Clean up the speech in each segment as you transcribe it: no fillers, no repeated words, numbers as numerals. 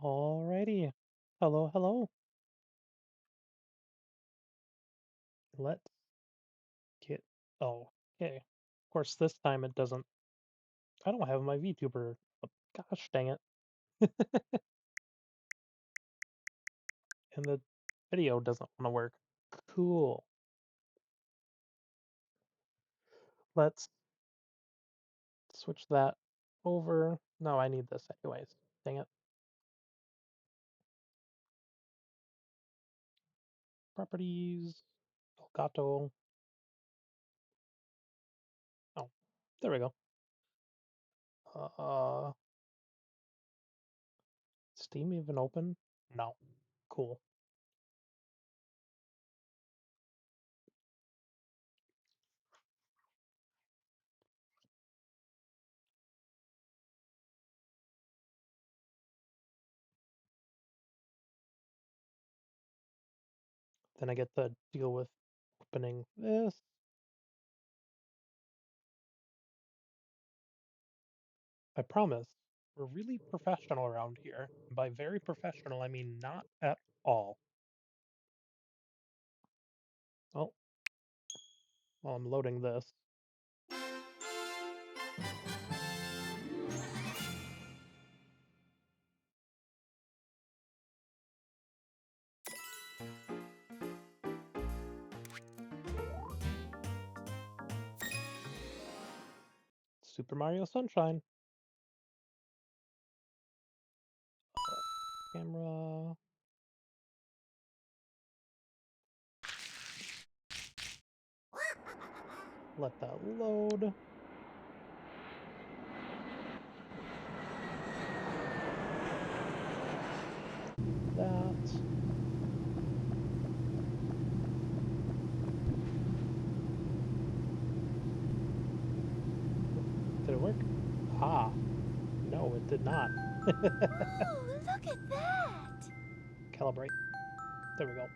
Alrighty. Hello, hello. Let's get. Oh, okay. Of course, this time it doesn't. I don't have my VTuber. Oh, gosh dang it. And the video doesn't want to work. Cool. Let's switch that over. No, I need this anyways. Dang it. Properties. Elgato. Oh, there we go. Uh, Steam even open? No. Cool. Then I get to deal with opening this. I promise, we're really professional around here. And by very professional, I mean not at all. Oh, while I'm loading this. Super Mario Sunshine. Camera. Let that load. That. Did it work? Ah, no, it did not. Oh, look at that! Calibrate. There we go.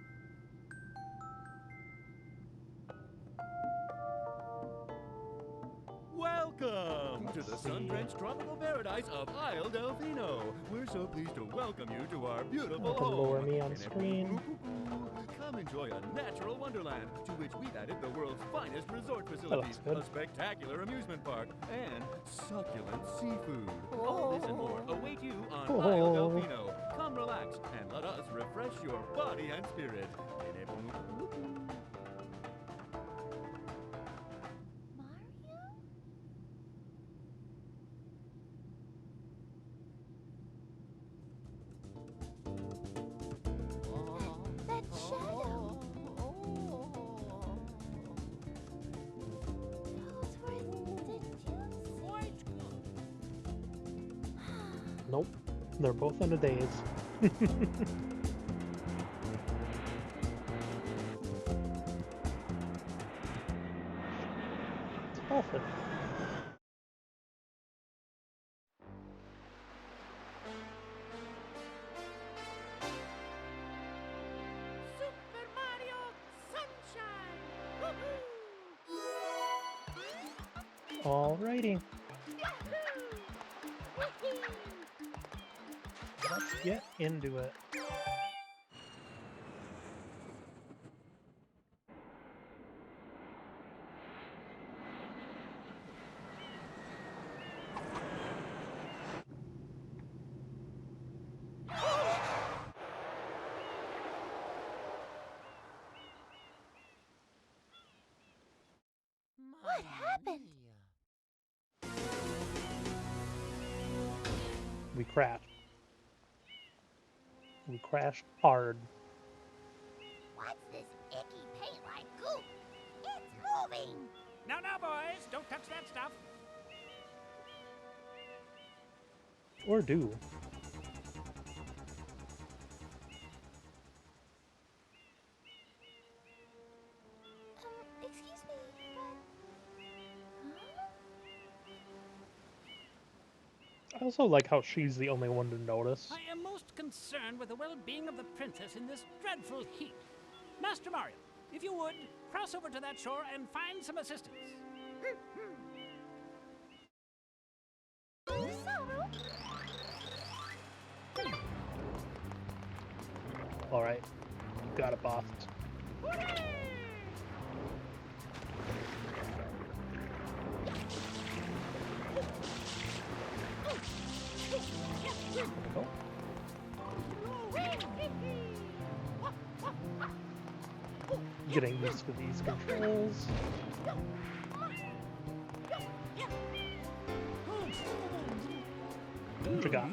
Welcome to the Let's see. sun-drenched tropical paradise of Isle Delfino. We're so pleased to welcome you to our beautiful Have them home. lower me on And screen. come enjoy a natural wonderland to which we've added the world's finest resort That facilities, looks good. a spectacular amusement park, and succulent seafood. All this and more await you on Isle Delfino. Come relax and let us refresh your body and spirit. Mario? That shadow! Those were the Nope. They're both in a daze. Dolphin. Super Mario Sunshine! Alrighty. Woohoo! Let's get into it. What happened? We crashed. We crashed hard. What's this icky paint-like goop? It's moving! No, boys, don't touch that stuff. Or do. Excuse me, I also like how she's the only one to notice. I am most concerned with the well-being of the princess in this dreadful heat. Master Mario, if you would, cross over to that shore and find some assistance. Sorrow? boss. There we go. Getting used to these controls. What you got?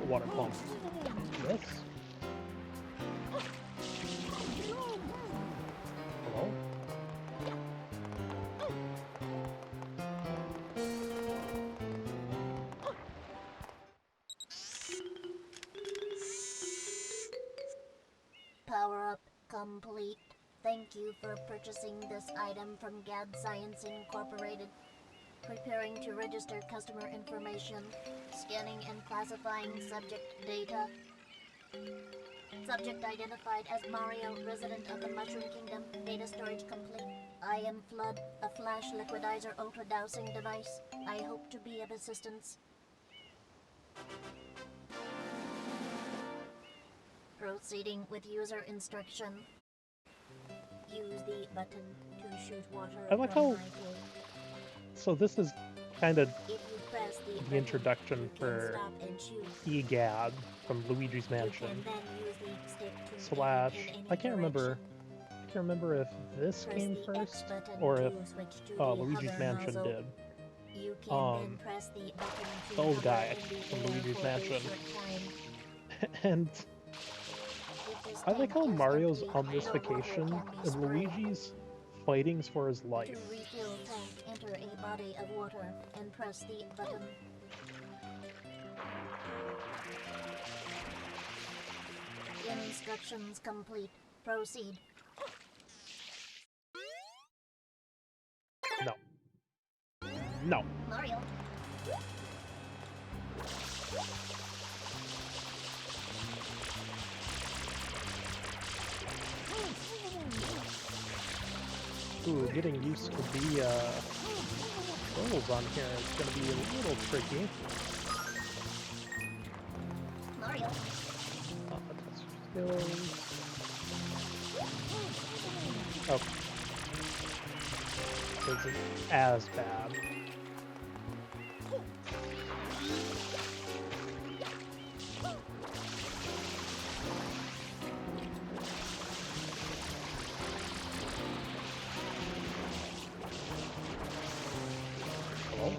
Water pump. This. Hello? Power up complete. Thank you for purchasing this item from GAD Science Incorporated. Preparing to register customer information. Scanning and classifying subject data. Subject identified as Mario, resident of the Mushroom Kingdom. Data storage complete. I am Flood, a flash liquidizer ultra dowsing device. I hope to be of assistance. Proceeding with user instruction. Use the button to shoot water I like from how- my tank. So this is kind of If you press the button, introduction you can for stop and shoot. EGAD from Luigi's You can Mansion. then use the stick to Slash, aim in any I can't remember. direction. I can't remember if this Press came the X first button or if to switch to the Luigi's hover Mansion nozzle. did. You can then Um, press the button to those hover guys in the from air Luigi's for a Mansion. short time. And If this I like tank how is Mario's empty, on this no water vacation can be and sprayed. Luigi's fighting's for his To life. refill tank, enter a body of water and press the button. Instructions complete. Proceed. No. No. Mario. Ooh, getting used to the controls on here is gonna be a little tricky. Mario. Test skills. Okay. Isn't as bad. Hello?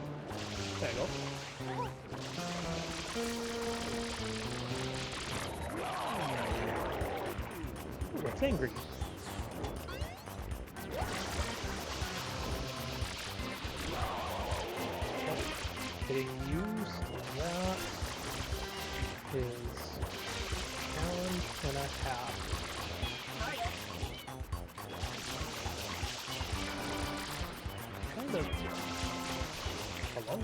There you go. Ooh, it's angry. Getting used to that is challenge and a half. Kind of. Hello?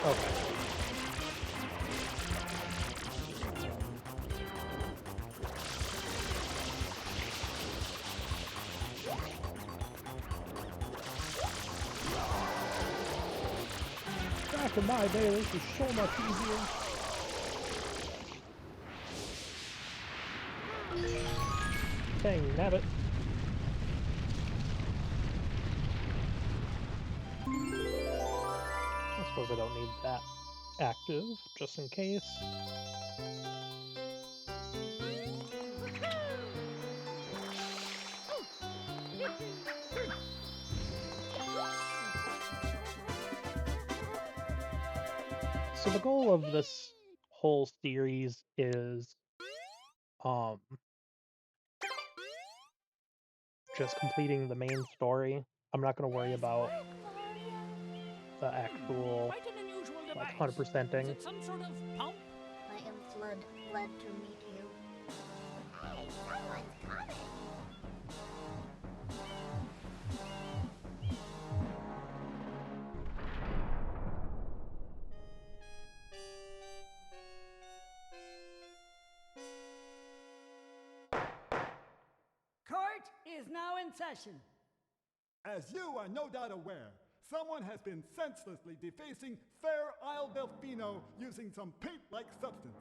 Okay. Back in my day, this was so much easier. Dang, nabbit. I suppose I don't need that active, just in case. So the goal of this whole series is um just completing the main story. I'm not going to worry about the actual Quite an unusual like device. 100%ing. Is it some sort of pump? I am Flood. Glad to meet you. Hey, someone's coming. is now in session. As you are no doubt aware, someone has been senselessly defacing Fair Isle Delfino using some paint-like substance.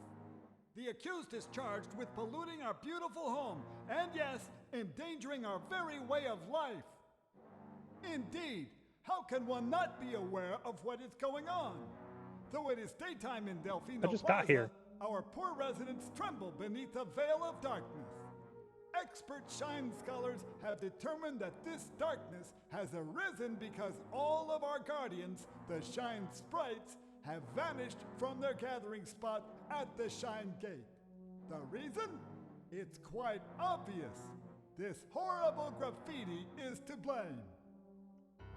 The accused is charged with polluting our beautiful home and, yes, endangering our very way of life. Indeed, how can one not be aware of what is going on? Though it is daytime in Delfino I just Plaza, got here. our poor residents tremble beneath a veil of darkness. Expert shine scholars have determined that this darkness has arisen because all of our guardians, the Shine Sprites, have vanished from their gathering spot at the Shine Gate. The reason? It's quite obvious. This horrible graffiti is to blame.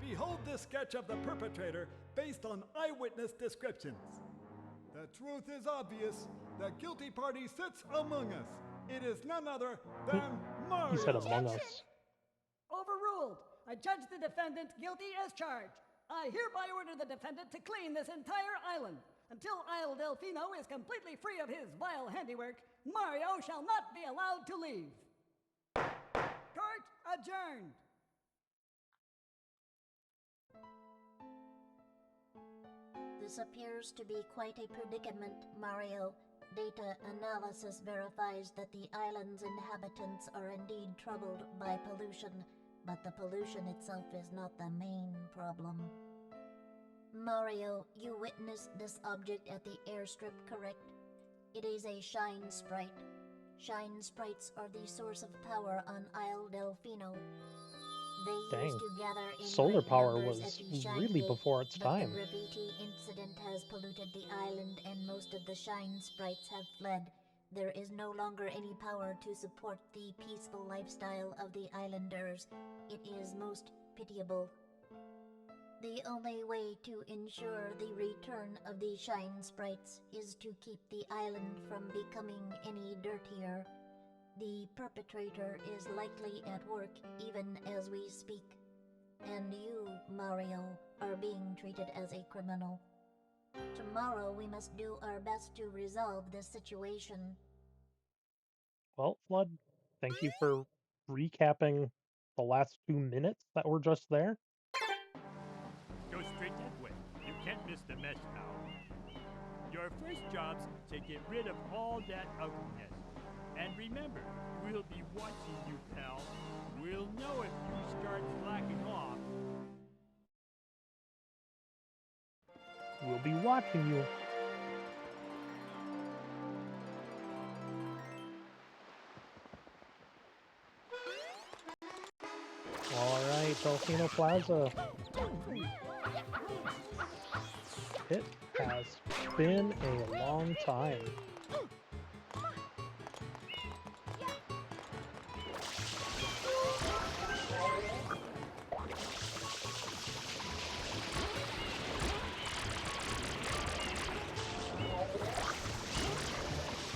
Behold this sketch of the perpetrator based on eyewitness descriptions. The truth is obvious. The guilty party sits among us. It is none other than Mario. He said among us. Overruled. I judge the defendant guilty as charged. I hereby order the defendant to clean this entire island. Until Isle Delfino is completely free of his vile handiwork, Mario shall not be allowed to leave. Court adjourned. This appears to be quite a predicament, Mario. Data analysis verifies that the island's inhabitants are indeed troubled by pollution, but the pollution itself is not the main problem. Mario, you witnessed this object at the airstrip, correct? It is a Shine Sprite. Shine Sprites are the source of power on Isle Delfino. They Dang. used to gather in Solar great power numbers was at the Shine really Gate, before its but time. the graffiti incident has polluted the island and most of the Shine Sprites have fled. There is no longer any power to support the peaceful lifestyle of the islanders. It is most pitiable. The only way to ensure the return of the Shine Sprites is to keep the island from becoming any dirtier. The perpetrator is likely at work even as we speak. And you, Mario, are being treated as a criminal. Tomorrow we must do our best to resolve this situation. Well, Flood, thank you for recapping the last 2 minutes that were just there. Go straight that way. You can't miss the mess, pal. Your first job's to get rid of all that ugliness. And remember, we'll be watching you, pal. We'll know if you start slacking off. We'll be watching you. Alright, Delfino Plaza. It has been a long time.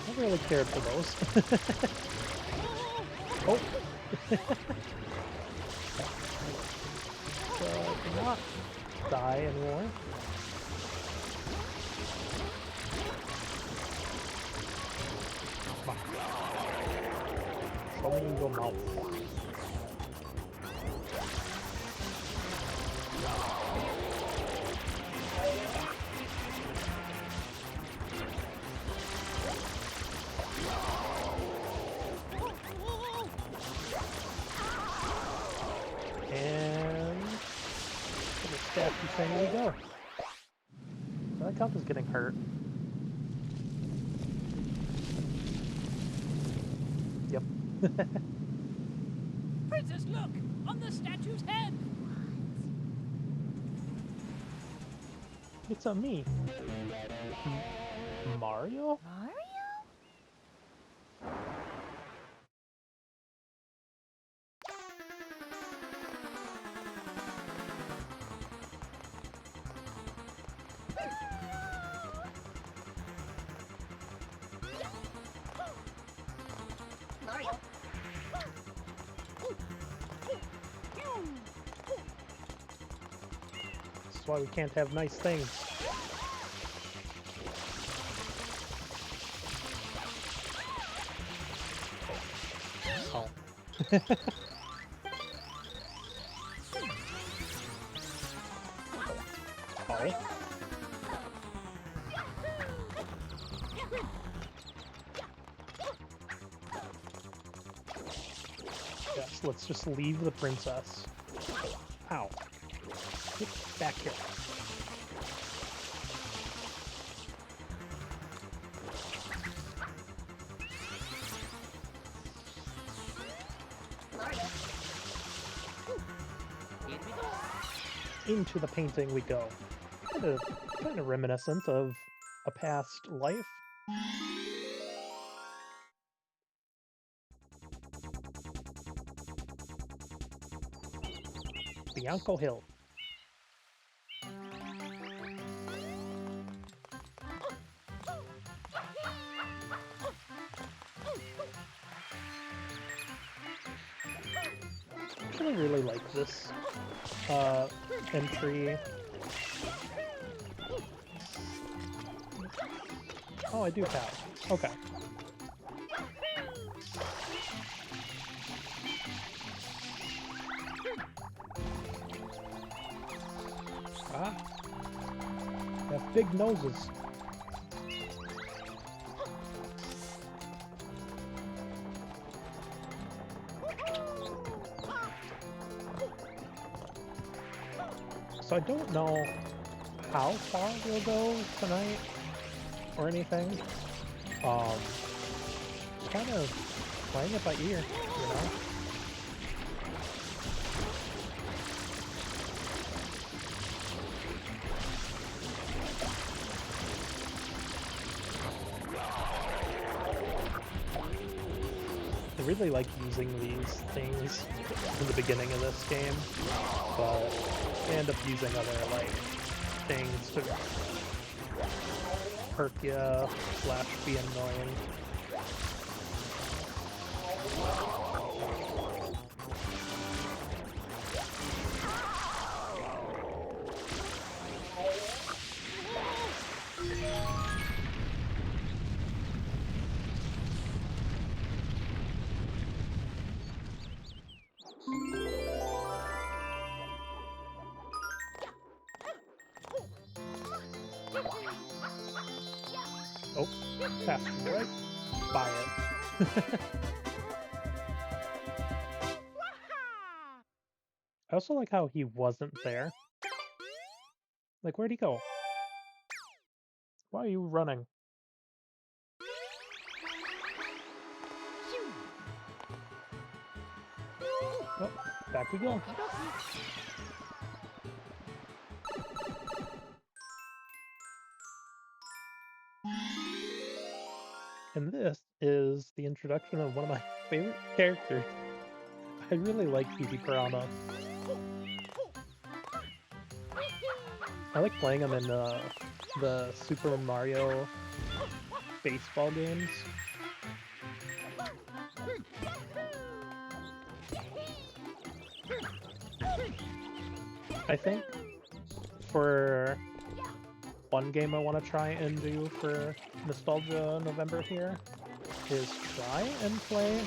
I really cared for those. Oh. Do not die anymore. Come on. Show me your mouth. And the statue thing we go. So that count is getting hurt. Yep. Princess, look! On the statue's head! It's on me. Mario? Mario? Mario! That's why we can't have nice things. Oh. go. Yes, let's just leave the princess. Ow. Get back here. Into the painting we go. Kind of reminiscent of a past life. Bianco Hill. I really like this entry. Oh, I do have. Okay. Ah. They have big noses. So I don't know how far we'll go tonight or anything. Kind of playing it by ear, you know? I really like using these things in the beginning of this game, but I end up using other, like, things to hurt ya / be annoying. Oh, passed right by it. I also like how he wasn't there. Like, where'd he go? Why are you running? Oh, back we go. And this is the introduction of one of my favorite characters. I really like P.D. Piranha. I like playing him in the Super Mario baseball games. I think for one game I want to try and do for Nostalgia November here is try and play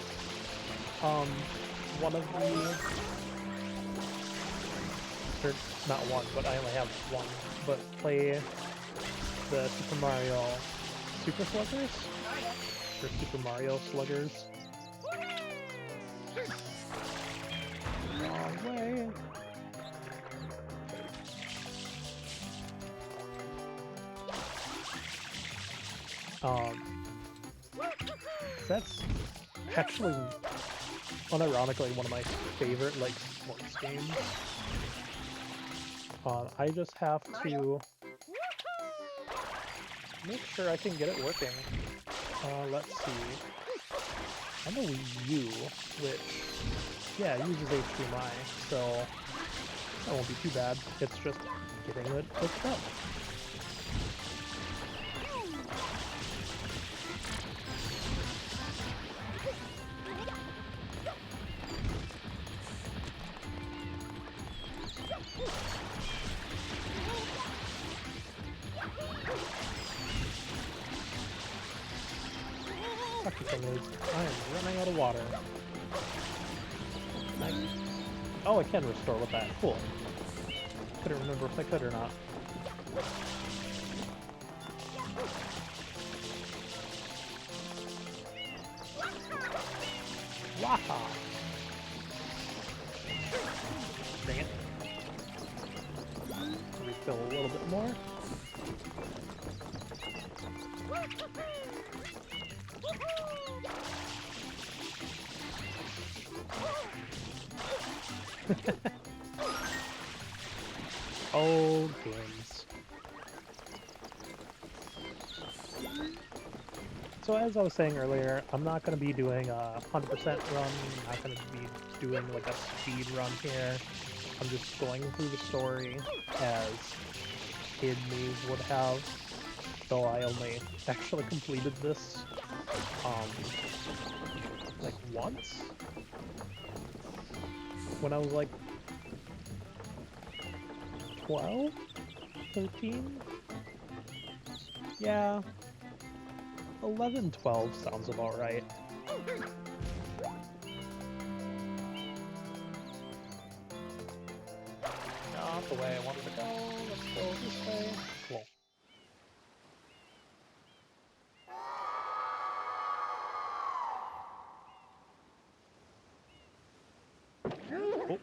one of the, or not one, but I only have one, but play the Super Mario Super Sluggers, or Super Mario Sluggers. Wrong way. That's actually, unironically, one of my favorite, like, sports games. I just have to make sure I can get it working. Let's see. I'm a Wii U, which, yeah, uses HDMI, so that won't be too bad. It's just getting it hooked up. Sucky thing is, I am running out of water. Oh, I can restore with that. Cool. Couldn't remember if I could or not. Waha! Dang it. Refill a little bit more. Old games. So as I was saying earlier, I'm not going to be doing a 100% run. I'm not going to be doing like a speed run here. I'm just going through the story as Kid Me would have. Though I only actually completed this like once when I was like 12, 13. Yeah. 11, 12 sounds about right. Not the way I wanted to go. Let's go this way. Cool. Oh.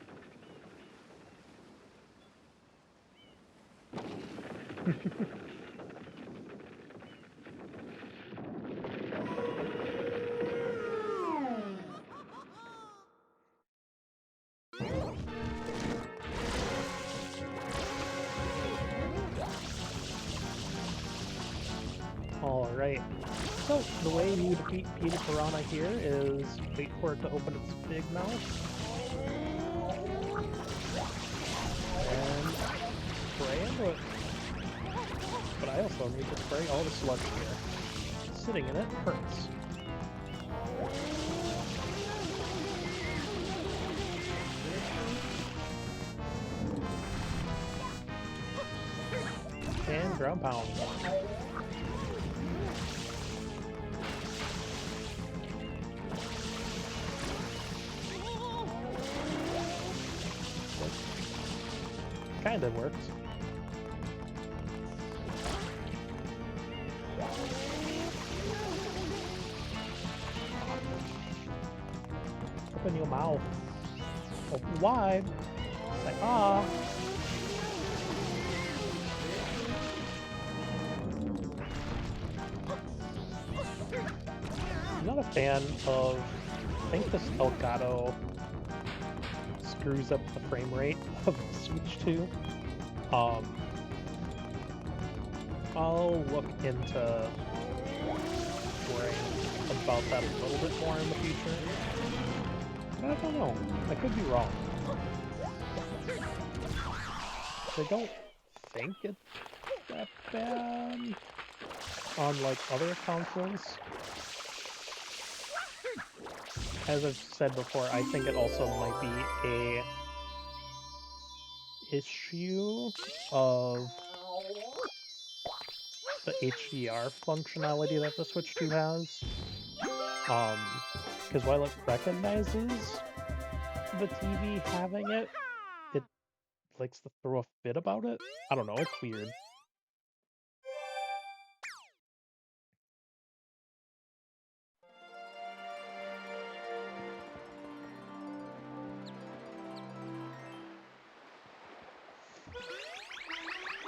Alright, so the way you defeat Peter Piranha here is wait for it to open its big mouth. And spray into it. But I also need to spray all the sludge here. Sitting in it hurts. And ground pound. Kind of works. Open your mouth. Open wide. Say ah. I'm not a fan of, I think this Elgato screws up the frame rate of the Switch 2. I'll look into worrying about that a little bit more in the future. But I don't know. I could be wrong. I don't think it's that bad on like other consoles. As I've said before, I think it also might be a issue of the HDR functionality that the Switch 2 has. Because while it recognizes the TV having it, it likes to throw a fit about it. I don't know, it's weird.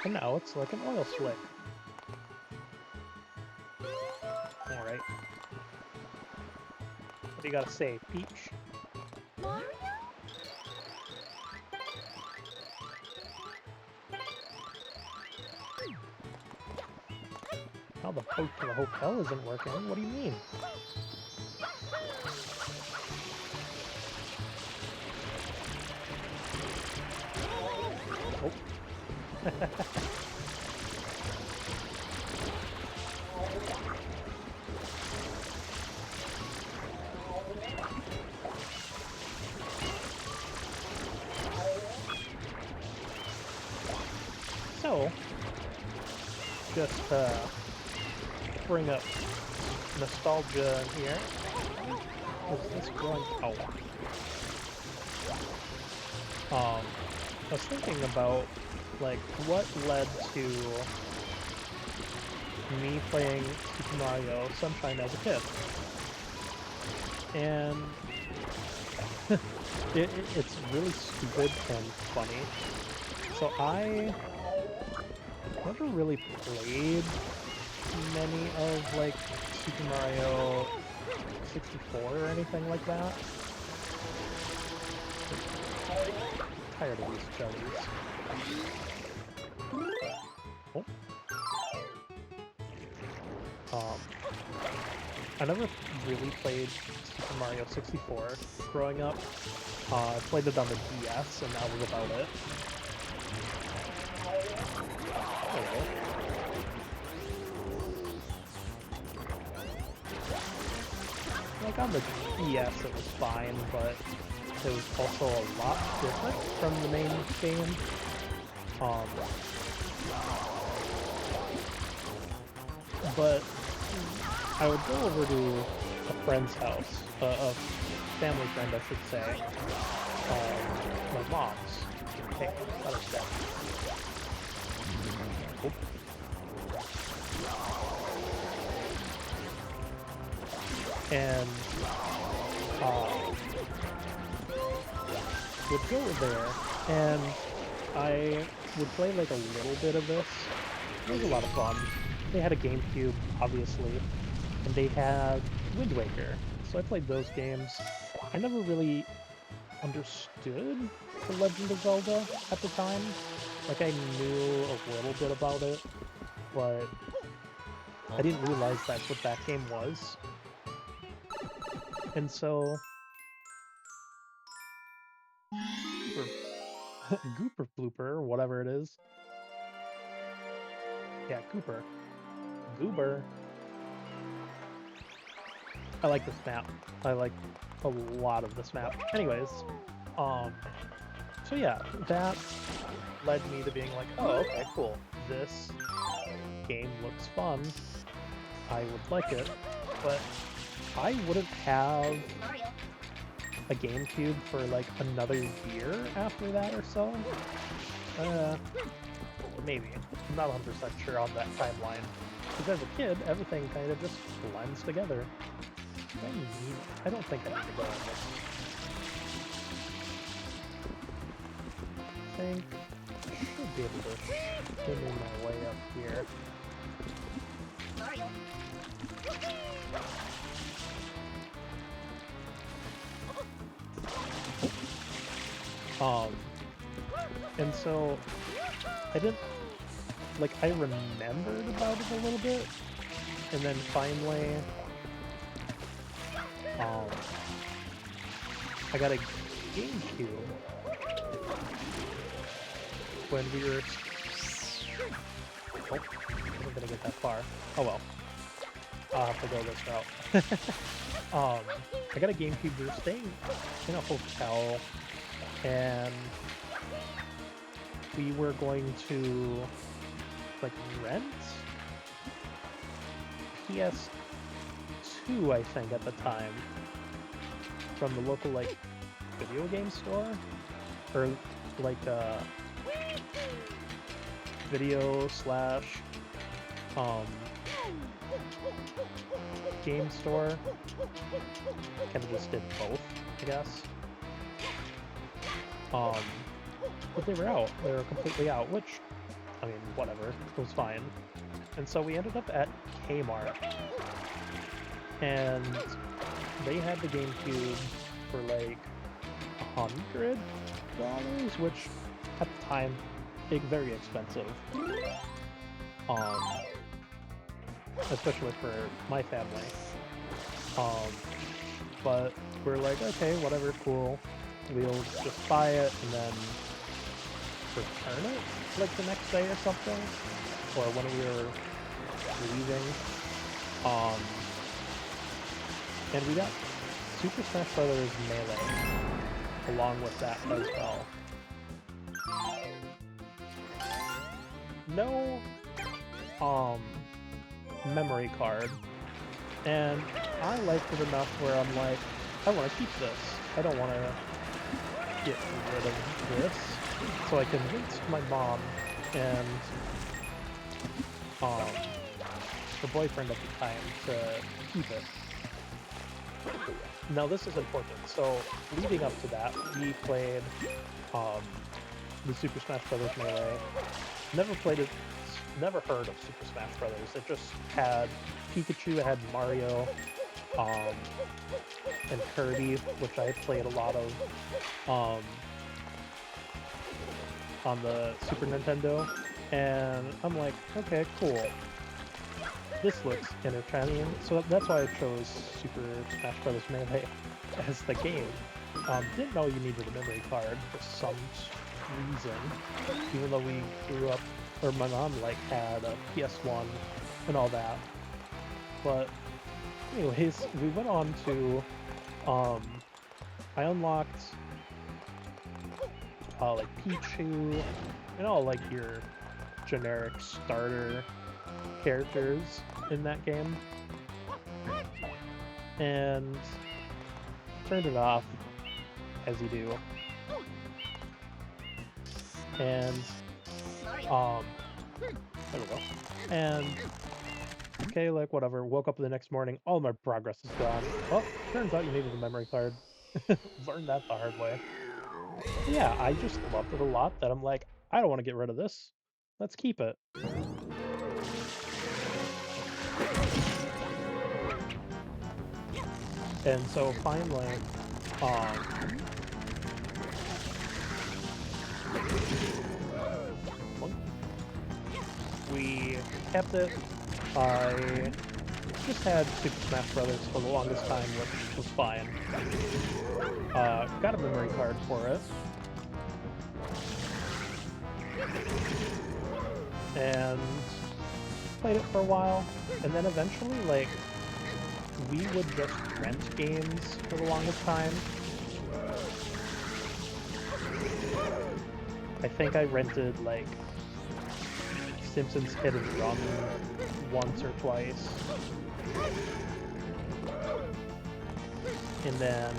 And now it's like an oil slick. Alright. What do you gotta say, Peach? Mario? Now the boat to the hotel isn't working. What do you mean? Oh. So, just bring up nostalgia in here. Is this growing? Oh. I was thinking about like, what led to me playing Super Mario Sunshine as a kid. And it's really stupid and funny. So I never really played many of, like, Super Mario 64 or anything like that. I'm tired of these jellies. Oh. I never really played Super Mario 64 growing up. I played it on the DS, and that was about it. Hello. Like, on the DS it was fine, but it was also a lot different from the main game. But I would go over to a friend's house, a family friend, I should say, my mom's. Hey, let us go. Oop. And would go there, and I would play like a little bit of this. It was a lot of fun. They had a GameCube, obviously, and they had Wind Waker, so I played those games. I never really understood The Legend of Zelda at the time. Like, I knew a little bit about it, but I didn't realize that's what that game was. And so... Gooper Blooper, or whatever it is. Yeah, Gooper. Goober. I like this map. I like a lot of this map. Anyways, so yeah, that led me to being like, oh, okay, cool. This game looks fun. I would like it, but I wouldn't have a GameCube for like another year after that or so. Maybe. I'm not 100% sure on that timeline. Because as a kid, everything kind of just blends together. I don't think I need to go on this. I think I should be able to get in my way up here. And so I didn't, like, I remembered about it a little bit, and then finally, I got a GameCube when we were, oh, I wasn't gonna get that far. Oh well, I'll have to go this route. I got a GameCube. We were staying in a hotel, and we were going to, like, rent PS2, I think, at the time, from the local, like, video game store, or, like, video slash, game store. Kind of just did both, I guess. But they were out. They were completely out, which, I mean, whatever. It was fine. And so we ended up at Kmart. And they had the GameCube for like $100, which at the time, very expensive. Especially for my family. But we're like, okay, whatever, cool. We'll just buy it and then return it like the next day or something, or when we were leaving. And we got Super Smash Bros. Melee along with that as well. No memory card, and I liked it enough where I'm like, I want to keep this. I don't want to get rid of this. So I convinced my mom and her boyfriend at the time to keep it. Now this is important. So leading up to that, we played the Super Smash Bros. Melee. Never played it. Never heard of Super Smash Bros. It just had Pikachu, it had Mario, and Kirby, which I played a lot of on the Super Nintendo. And I'm like, okay, cool. This looks entertaining, so that's why I chose Super Smash Bros. Melee as the game. Didn't know you needed a memory card for some reason, even though we grew up, or my mom like had a PS1 and all that. But anyways, we went on to, I unlocked like Pichu and all like your generic starter characters in that game, and turned it off as you do, and there we go, and okay, like whatever, woke up the next morning, all my progress is gone. Well, turns out you needed a memory card. Learned that the hard way. Yeah, I just loved it a lot that I'm like, I don't want to get rid of this, let's keep it. And so finally, we kept it. I just had Super Smash Brothers for the longest time, which was fine. Got a memory card for it. And played it for a while. And then eventually, like, we would just rent games for the longest time. I think I rented, like, Simpsons Hit and Run once or twice. And then,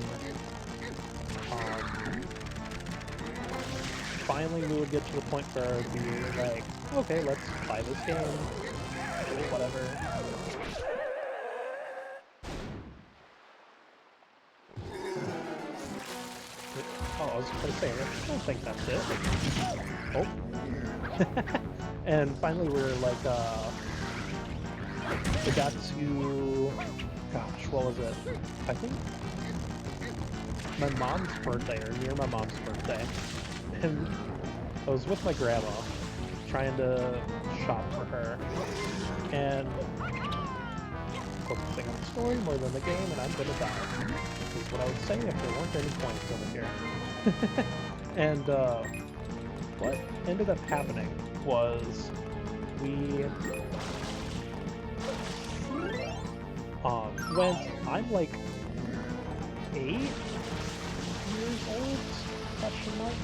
finally we would get to the point where it would be like, okay, let's buy this game, whatever. Oh, I was gonna say, I don't think that's it. Oh. And finally we were like, we got to, gosh, what was it? I think my mom's birthday, or near my mom's birthday. And I was with my grandma, trying to shop for her. And focusing on the story more than the game, and I'm gonna die. Is what I would say if there weren't any points over here. And what ended up happening was we went, I'm like 8 years old, question mark?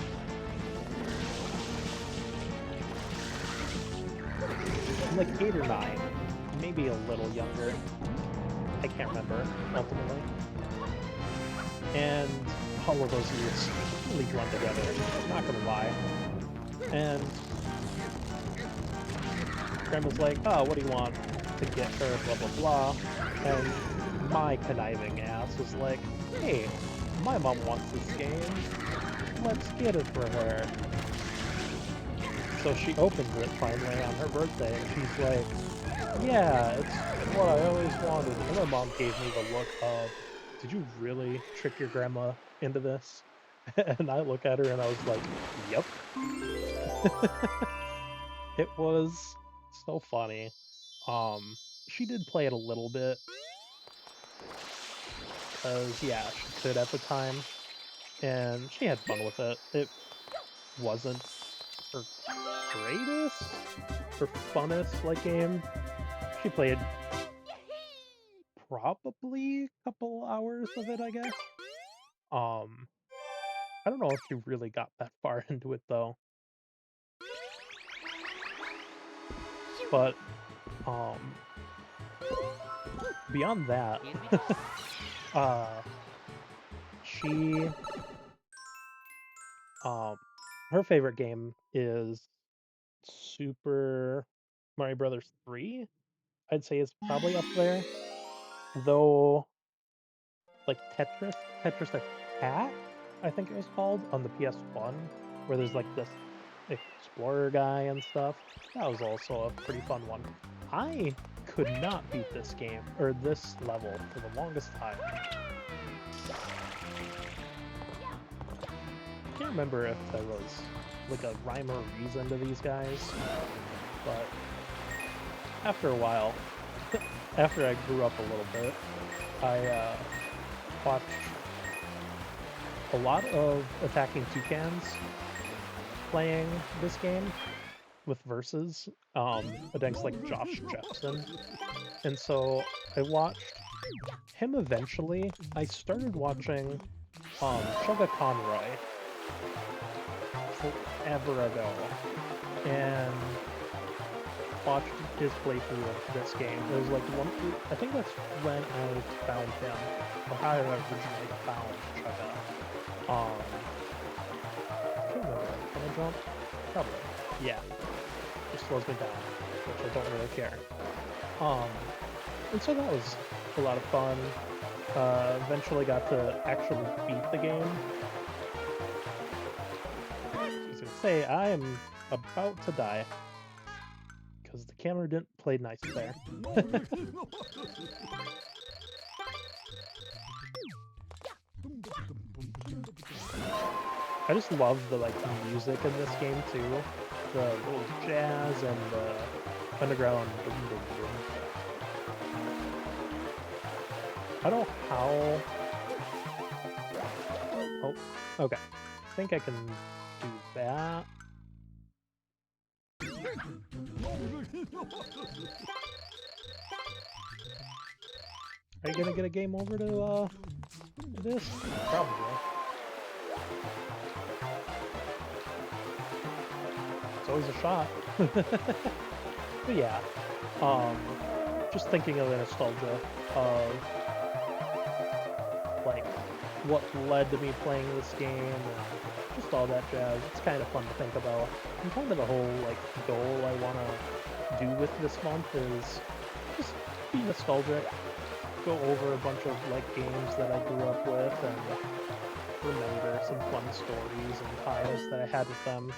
I'm like 8 or 9, maybe a little younger. I can't remember, ultimately. And all of those years really run together, not gonna lie. And Grandma's like, oh, what do you want to get her, blah, blah, blah. And my conniving ass was like, hey, my mom wants this game. Let's get it for her. So she opens it finally on her birthday, and she's like, yeah, it's what I always wanted. And my mom gave me the look of, did you really trick your grandma into this? And I look at her and I was like, yep. It was so funny. She did play it a little bit, because, yeah, she could at the time, and she had fun with it. It wasn't her greatest, her funnest, like, game. She played probably a couple hours of it, I guess. I don't know if she really got that far into it, though. But, beyond that, she, her favorite game is Super Mario Brothers 3, I'd say is probably up there. Though, like Tetris Attack, I think it was called, on the PS1, where there's like this explorer guy and stuff. That was also a pretty fun one. I could not beat this game, or this level, for the longest time. I can't remember if there was like a rhyme or reason to these guys, but after a while, after I grew up a little bit, I watched a lot of Attacking Toucans playing this game with verses against like Josh Jepson, and so I watched him eventually. I started watching Chugga Conroy forever ago, and watched his playthrough of this game. It was like I think that's when I found him, or how I originally found Chugga. I can't remember. Can I jump? Probably. Yeah. Just slows me down, which I don't really care. And so that was a lot of fun. Eventually got to actually beat the game. I was gonna say, I am about to die. Because the camera didn't play nice there. I just love the music in this game too. The little jazz and the underground dum dum dum. I don't know how. Oh, okay. I think I can do that. Are you gonna get a game over to this? Probably. It's always a shot. But yeah, just thinking of the nostalgia of like what led to me playing this game and just all that jazz. It's kind of fun to think about. And kind of the whole goal I want to do with this month is just be nostalgic, go over a bunch of games that I grew up with and remember some fun stories and times that I had with them.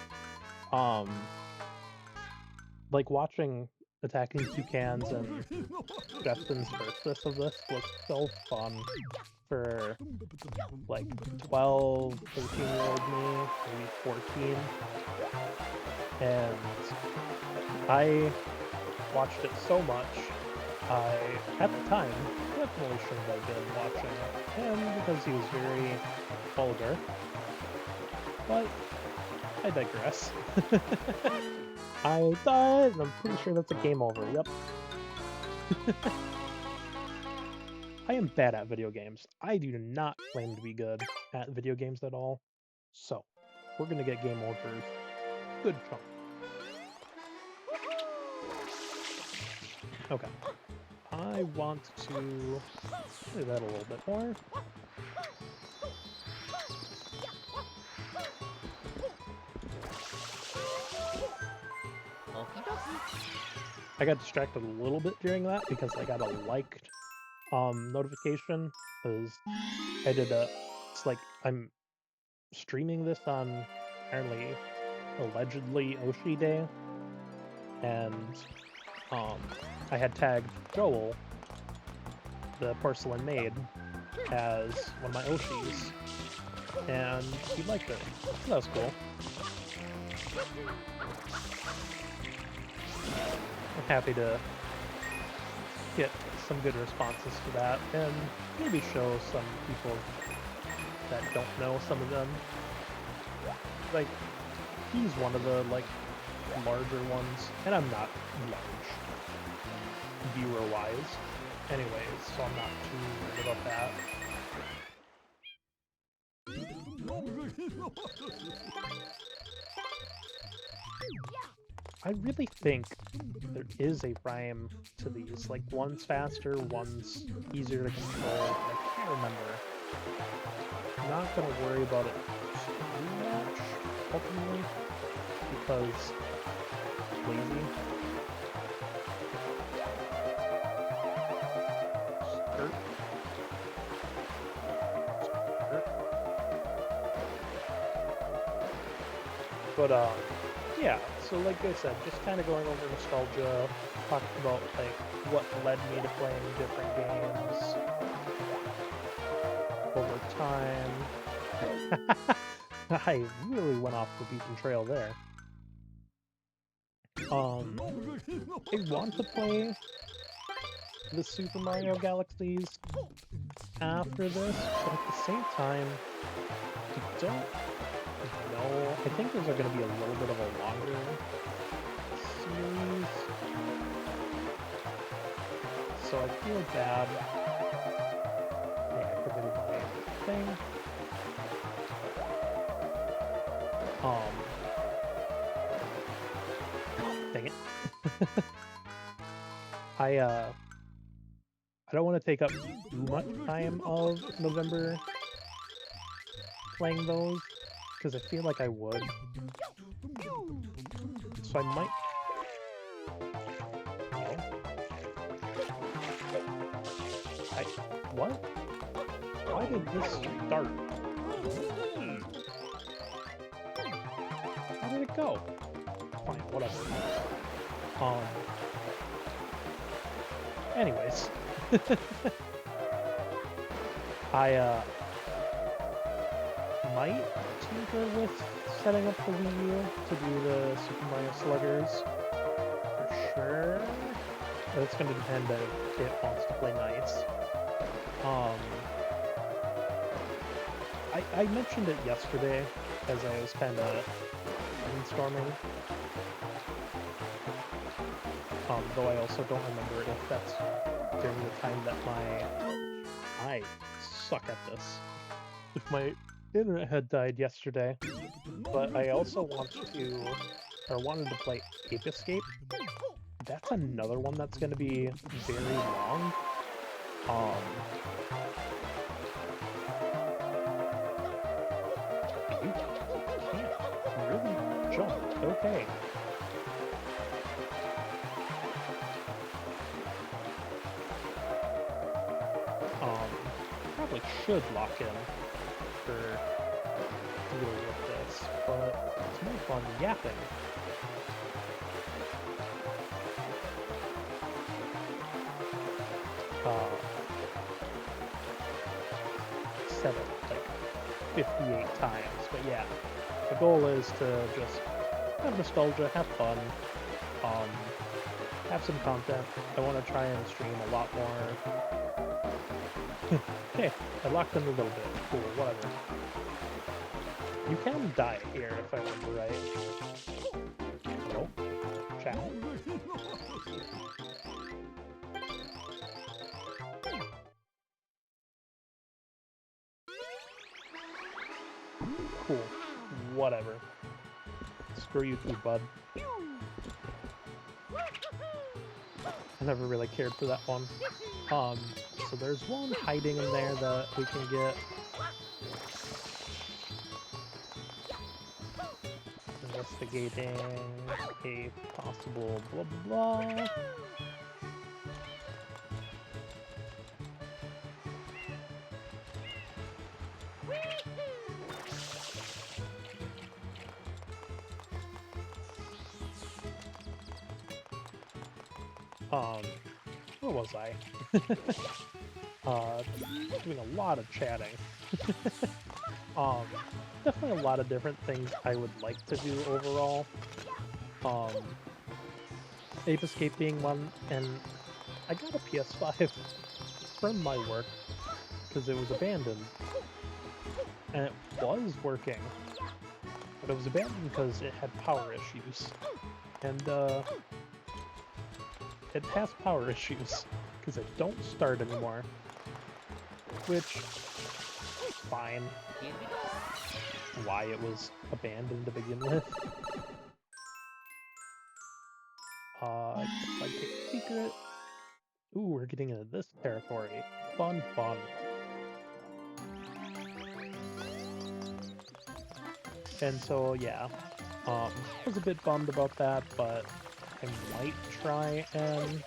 Like watching Attacking Toucans and Justin's versus of this was so fun for 12, 13-year-old me, maybe 14. And I watched it so much, I, at the time, definitely shouldn't have been watching him because he was very vulgar. But I digress. I died, and I'm pretty sure that's a game over. Yep. I am bad at video games. I do not claim to be good at video games at all. So, we're gonna get game overs. Good chunk. Okay. I want to do that a little bit more. I got distracted a little bit during that because I got a liked notification because I did it's I'm streaming this on apparently allegedly Oshi Day, and I had tagged Joel, the porcelain maid, as one of my Oshis, and he liked it. So that was cool. I'm happy to get some good responses to that, and maybe show some people that don't know some of them. He's one of the, larger ones, and I'm not large, viewer-wise, anyways, so I'm not too worried about that. I really think there is a rhyme to these. One's faster, one's easier to control. I can't remember. I'm not going to worry about it too much, ultimately, because lazy. Skirt. Skirt. But yeah, so like I said, just kind of going over nostalgia, talking about like what led me to playing different games over time. I really went off the beaten trail there. I want to play the Super Mario Galaxies after this, but at the same time, I don't know. I think those are going to be a little bit of a longer series, so I feel bad. I activated my thing. Dang it. I don't want to take up too much time of November playing those, because I feel like I would. So I might... What? Why did this start? How did it go? Fine, whatever. Anyways. I might tinker with setting up the Wii U to do the Super Mario Sluggers. For sure. But it's gonna depend if it wants to play nice. I mentioned it yesterday as I was kind of brainstorming. Though I also don't remember if that's during the time that I suck at this. If my internet had died yesterday. But I also wanted to play Ape Escape. That's another one that's going to be very long. You can't really jump. Okay. Probably should lock in for dealing with this, but it's more fun yapping. Said it like 58 times, but yeah, the goal is to just have nostalgia, have fun, have some content. I want to try and stream a lot more. Hey, I locked in a little bit. Cool, whatever. You can die here if I remember right. Hello? Chat. Cool. Whatever. Screw you too, bud. I never really cared for that one. So there's one hiding in there that we can get. Investigating a possible blah blah blah. Where was I? Doing a lot of chatting. Definitely a lot of different things I would like to do overall. Ape Escape being one, and I got a PS5 from my work because it was abandoned. And it was working, but it was abandoned because it had power issues. And, it has power issues because it don't start anymore, which fine. Why it was abandoned to begin with. Like a secret. Ooh, we're getting into this territory. Fun, fun. And so yeah, I was a bit bummed about that, but I might try and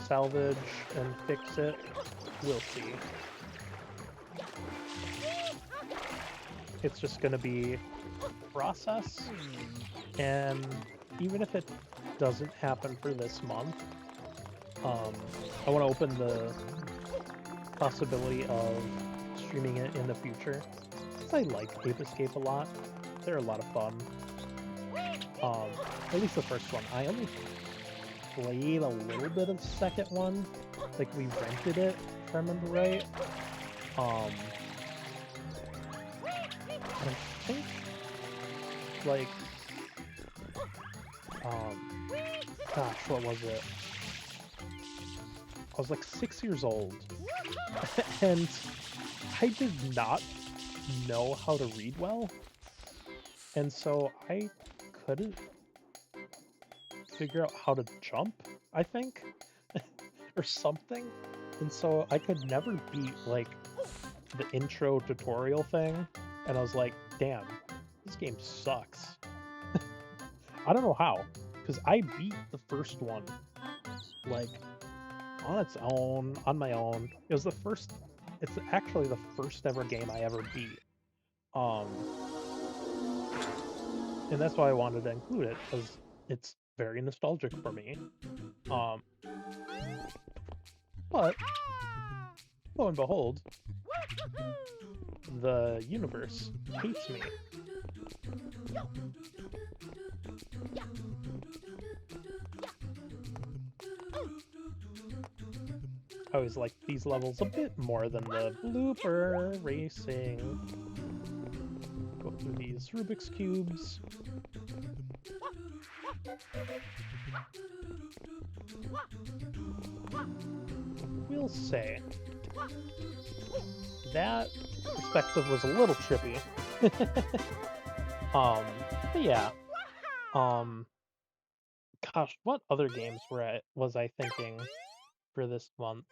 salvage and fix it. We'll see. It's just gonna be a process, and even if it doesn't happen for this month, I want to open the possibility of streaming it in the future. Because I like Ape Escape a lot. They're a lot of fun. At least the first one. I only played a little bit of the second one. Like, we rented it, if I remember right. I think, like, gosh, what was it? I was like 6 years old, and I did not know how to read well, and so I couldn't figure out how to jump, I think, or something, and so I could never beat, like, the intro tutorial thing, and I was like, damn, this game sucks. I don't know how, because I beat the first one, like, on its own, on my own. It was it's actually the first ever game I ever beat. And that's why I wanted to include it, because it's very nostalgic for me. But, lo and behold, the universe hates me. I always like these levels a bit more than the blooper racing. Go through these Rubik's Cubes. We'll say that perspective was a little trippy. But yeah. Gosh, what other games was I thinking for this month?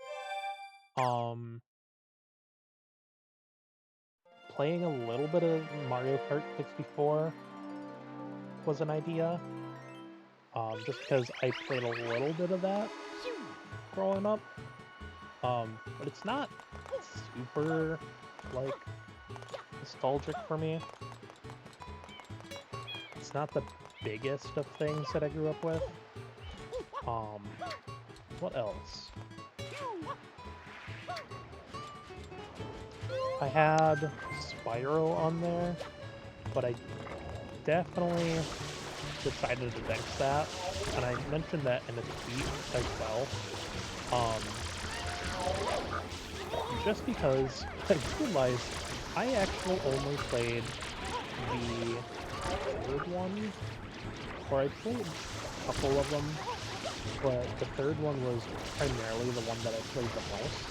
Playing a little bit of Mario Kart 64 was an idea. Just because I played a little bit of that growing up. But it's not super, like, nostalgic for me. It's not the biggest of things that I grew up with. What else? I had Spyro on there, but I definitely decided to bench that, and I mentioned that in a tweet as well. Just because I realized I actually only played the third one, or I played a couple of them, but the third one was primarily the one that I played the most.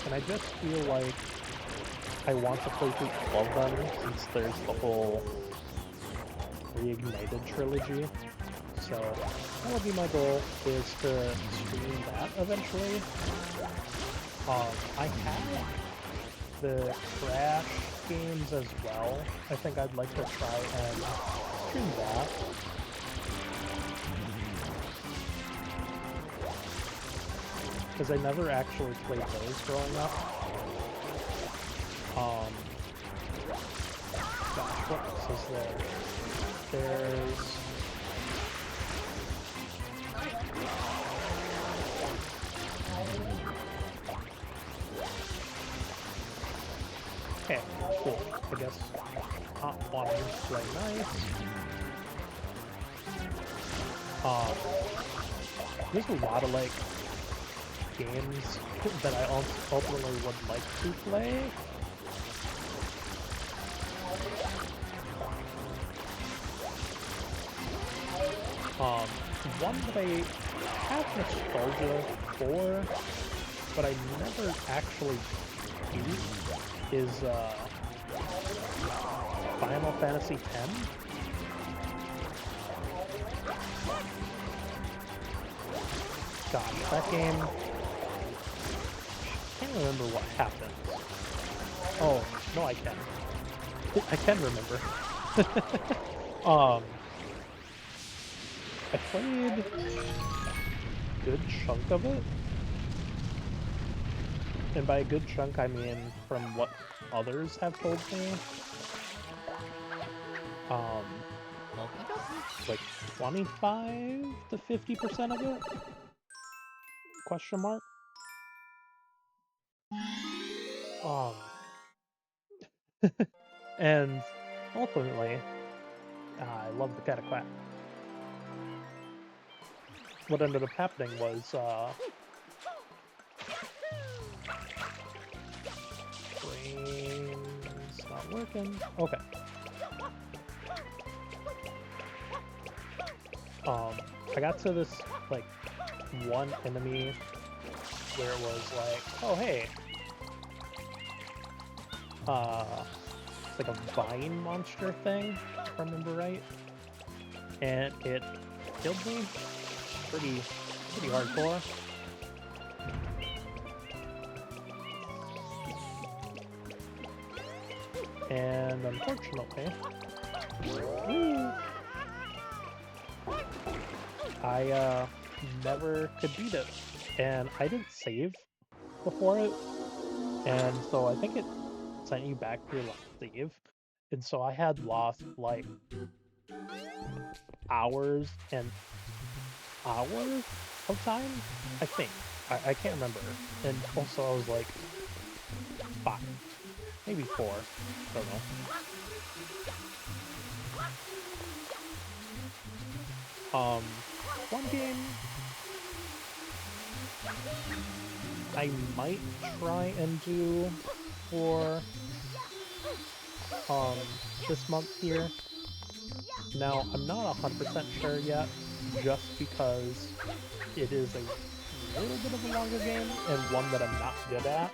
And I just feel like I want to play through all of them, since there's the whole Reignited trilogy. So that would be my goal, is to stream that eventually. I have the Crash games as well. I think I'd like to try and stream that. Because I never actually played those growing up. Gosh, what else is there? There's... Okay, cool. I guess Hot Water is play nice. There's a lot of, like, games that I ultimately would like to play. One that I have nostalgia for, but I never actually beat, is Final Fantasy X. Gosh, that game... I can't remember what happened. Oh, no I can. I can remember. um, I played a good chunk of it, and by a good chunk I mean from what others have told me, um, like 25 to 50% of it? Question mark. Um, and ultimately, I love the Cataquack. What ended up happening was, brain's not working. Okay. I got to this, like, one enemy where it was like, oh, hey, it's like a vine monster thing, if I remember right. And it killed me pretty hardcore. And unfortunately, I never could beat it. And I didn't save before it. And so I think it sent you back to your last save. And so I had lost like hours and hours of time, I think. I can't remember. And also I was like 5, maybe 4, don't know. One game I might try and do for this month here. Now, I'm not 100% sure yet, just because it is a little bit of a longer game, and one that I'm not good at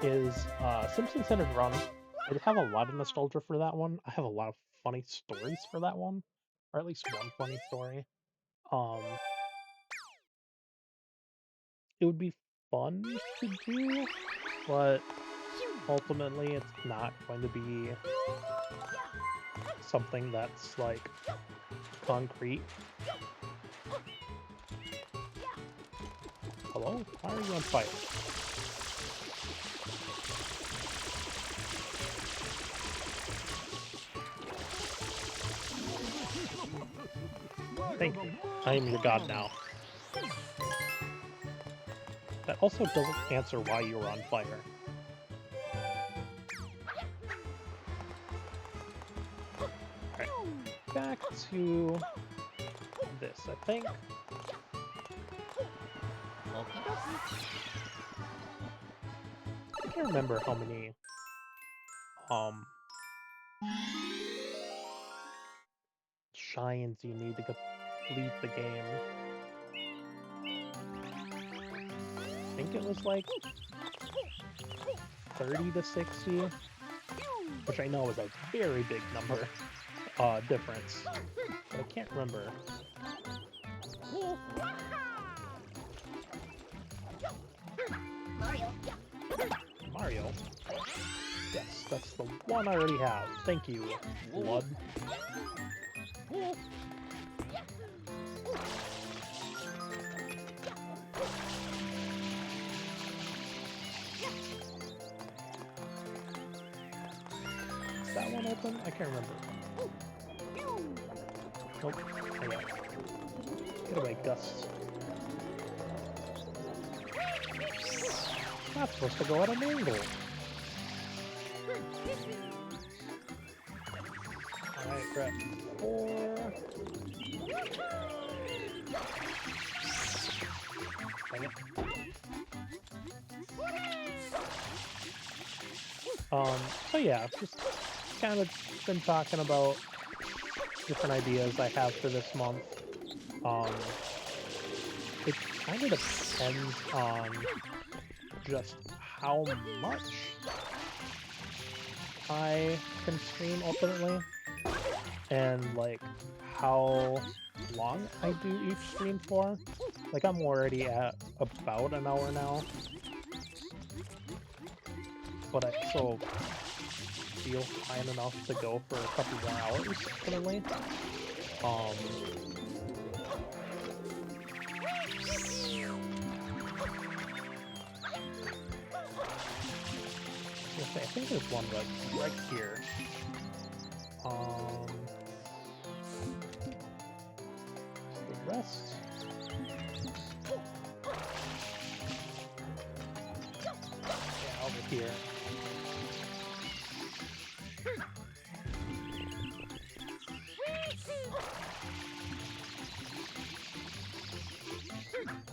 is Simpsons Hit and Run. I have a lot of nostalgia for that one. I have a lot of funny stories for that one, or at least one funny story. It would be fun to do, but ultimately it's not going to be something that's like concrete. Hello? Why are you on fire? Thank you. I am your god now. That also doesn't answer why you were on fire. Alright. Back to this, I think. I can't remember how many shines you need to complete the game. I think it was like 30 to 60, which I know is a very big number difference, but I can't remember. Mario? Yes, that's the one I already have. Thank you, Blood. Is that one open? I can't remember. Nope. Okay. Get away, Gus. Not supposed to go at an angle. Alright, we're at 4. Dang it. So yeah, just kind of been talking about different ideas I have for this month. It kind of depends on just how much I can stream ultimately, and like how long I do each stream for. Like I'm already at about an hour now, but so feel fine enough to go for a couple more hours, currently. I think there's one right here. The rest. Yeah, over here.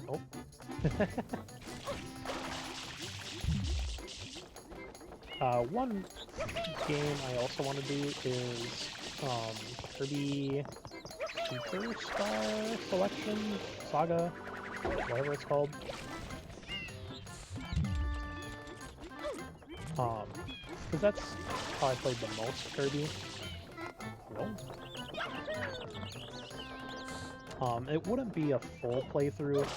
Oh. One game I also want to do is Kirby Superstar Collection Saga, whatever it's called. Because that's how I played the most Kirby. It wouldn't be a full playthrough.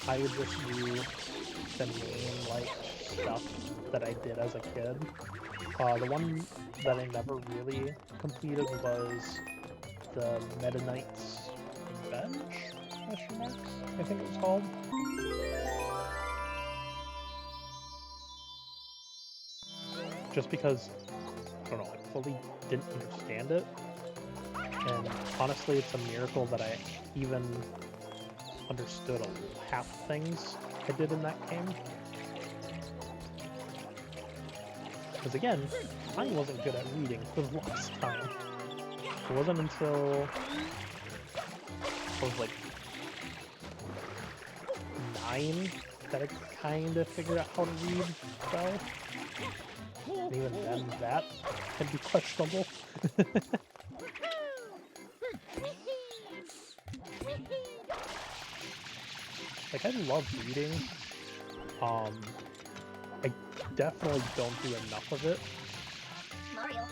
I would just do the main, like, stuff that I did as a kid. The one that I never really completed was the Meta Knight's Revenge? Question mark? I think it was called. Just because, I don't know, I fully didn't understand it. And honestly, it's a miracle that I even understood half the things I did in that game. Because again, I wasn't good at reading for the longest time. It wasn't until I was like 9 that I kind of figured out how to read well. And even then, that can be questionable. Like, I love reading. I definitely don't do enough of it. Mario.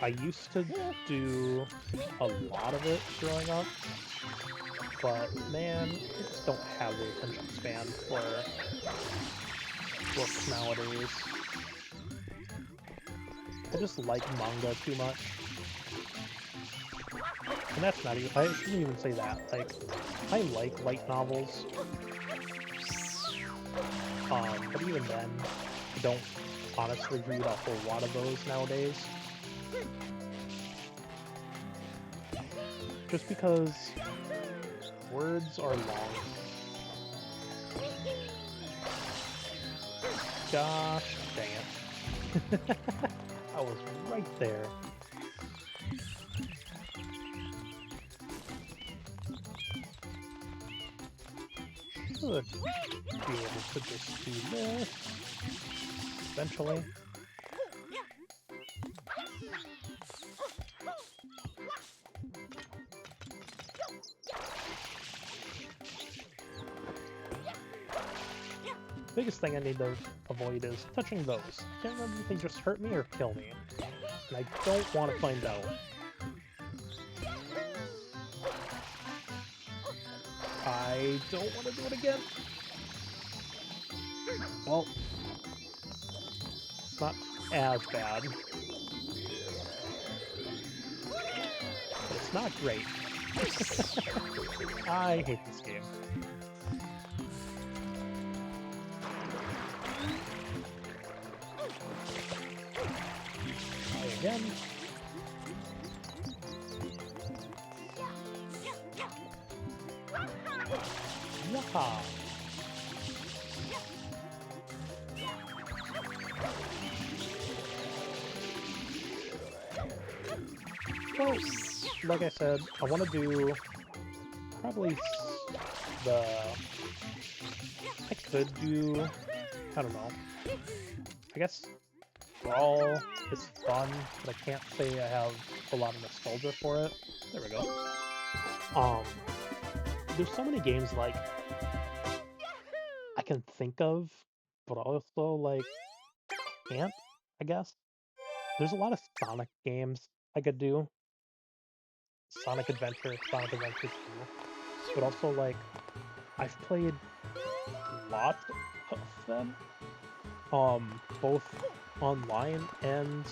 I used to do a lot of it growing up, but man, I just don't have the attention span for books nowadays. I just like manga too much. And that's not even, I shouldn't even say that. Like, I like light novels. But even then, I don't honestly read a whole lot of those nowadays. Just because words are long. Gosh dang it. I was right there. Should be able to just do this eventually. Biggest thing I need to avoid is touching those. I can't remember if they just hurt me or kill me. And I don't want to find out. I don't want to do it again. Well, it's not as bad. But it's not great. I hate this game. Try again. Yaha! Well, like I said, I want to do probably I could do, I don't know, I guess Brawl is fun, but I can't say I have a lot of nostalgia for it. There we go. There's so many games, like, I can think of, but also, like, can't, I guess. There's a lot of Sonic games I could do. Sonic Adventure 2. But also, like, I've played lots of them. Both online and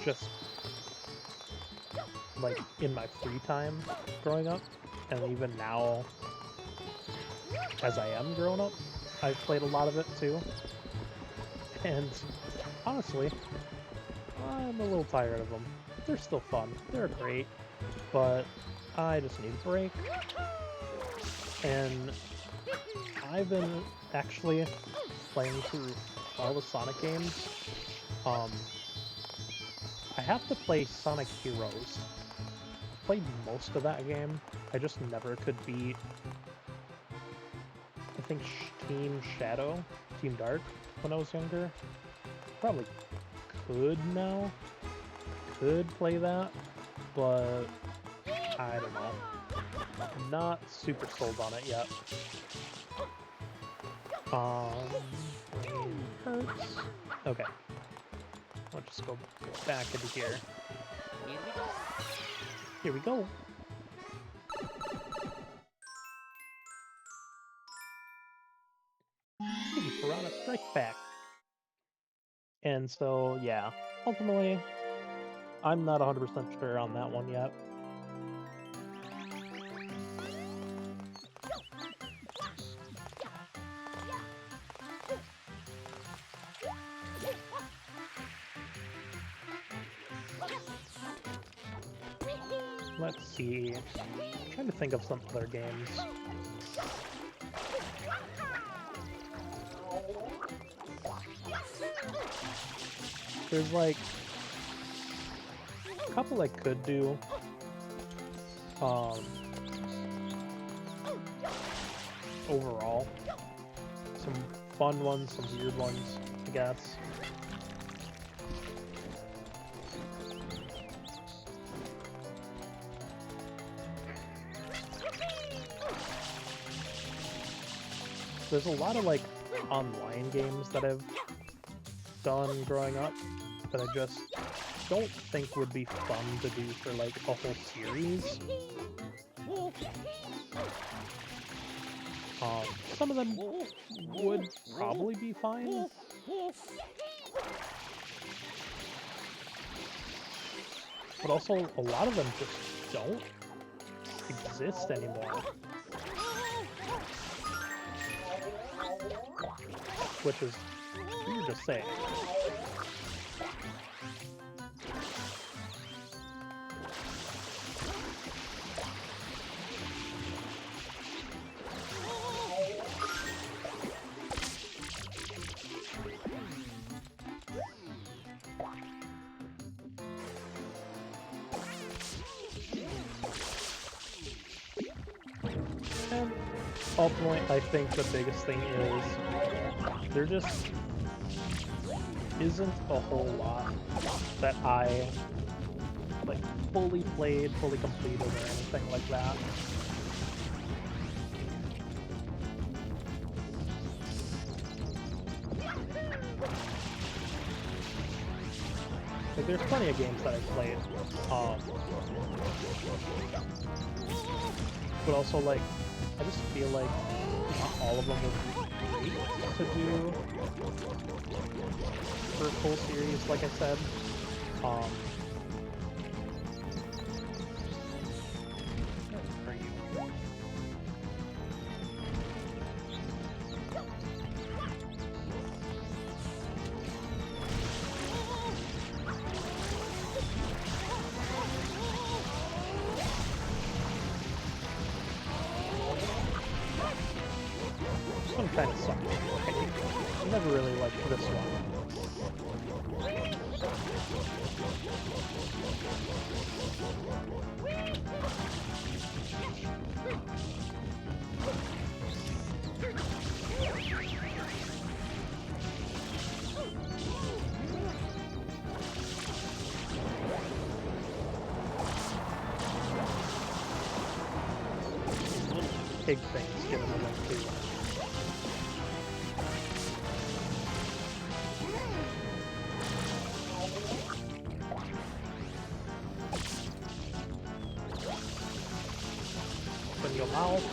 just like in my free time growing up, and even now as I am grown up, I've played a lot of it too. And honestly, I'm a little tired of them. They're still fun, they're great, but I just need a break. And I've been actually playing through all the Sonic games. I have to play Sonic Heroes. I played most of that game. I just never could beat, I think, Team Shadow, Team Dark when I was younger. Probably could now. Could play that, but I don't know. I'm not super sold on it yet. Brain hurts. Okay. I'll just go back into here. Here we go. Hey, Piranha Strike Back. And so, yeah, ultimately, I'm not 100% sure on that one yet. Let's see. I'm trying to think of some other games. There's like a couple I could do. Overall, some fun ones, some weird ones, I guess. There's a lot of like online games that I've done growing up that I just don't think would be fun to do for like a whole series. Some of them would probably be fine. But also, a lot of them just don't exist anymore. Which is weird to say. And ultimately, I think the biggest thing is there just isn't a whole lot that I like fully played, fully completed, or anything like that. Like, there's plenty of games that I've played, but also, like, I just feel like not all of them would be great to do for a full series, like I said. For you. This one kind of sucked. I never really liked this one. Pig things giving them a too. Open your mouth.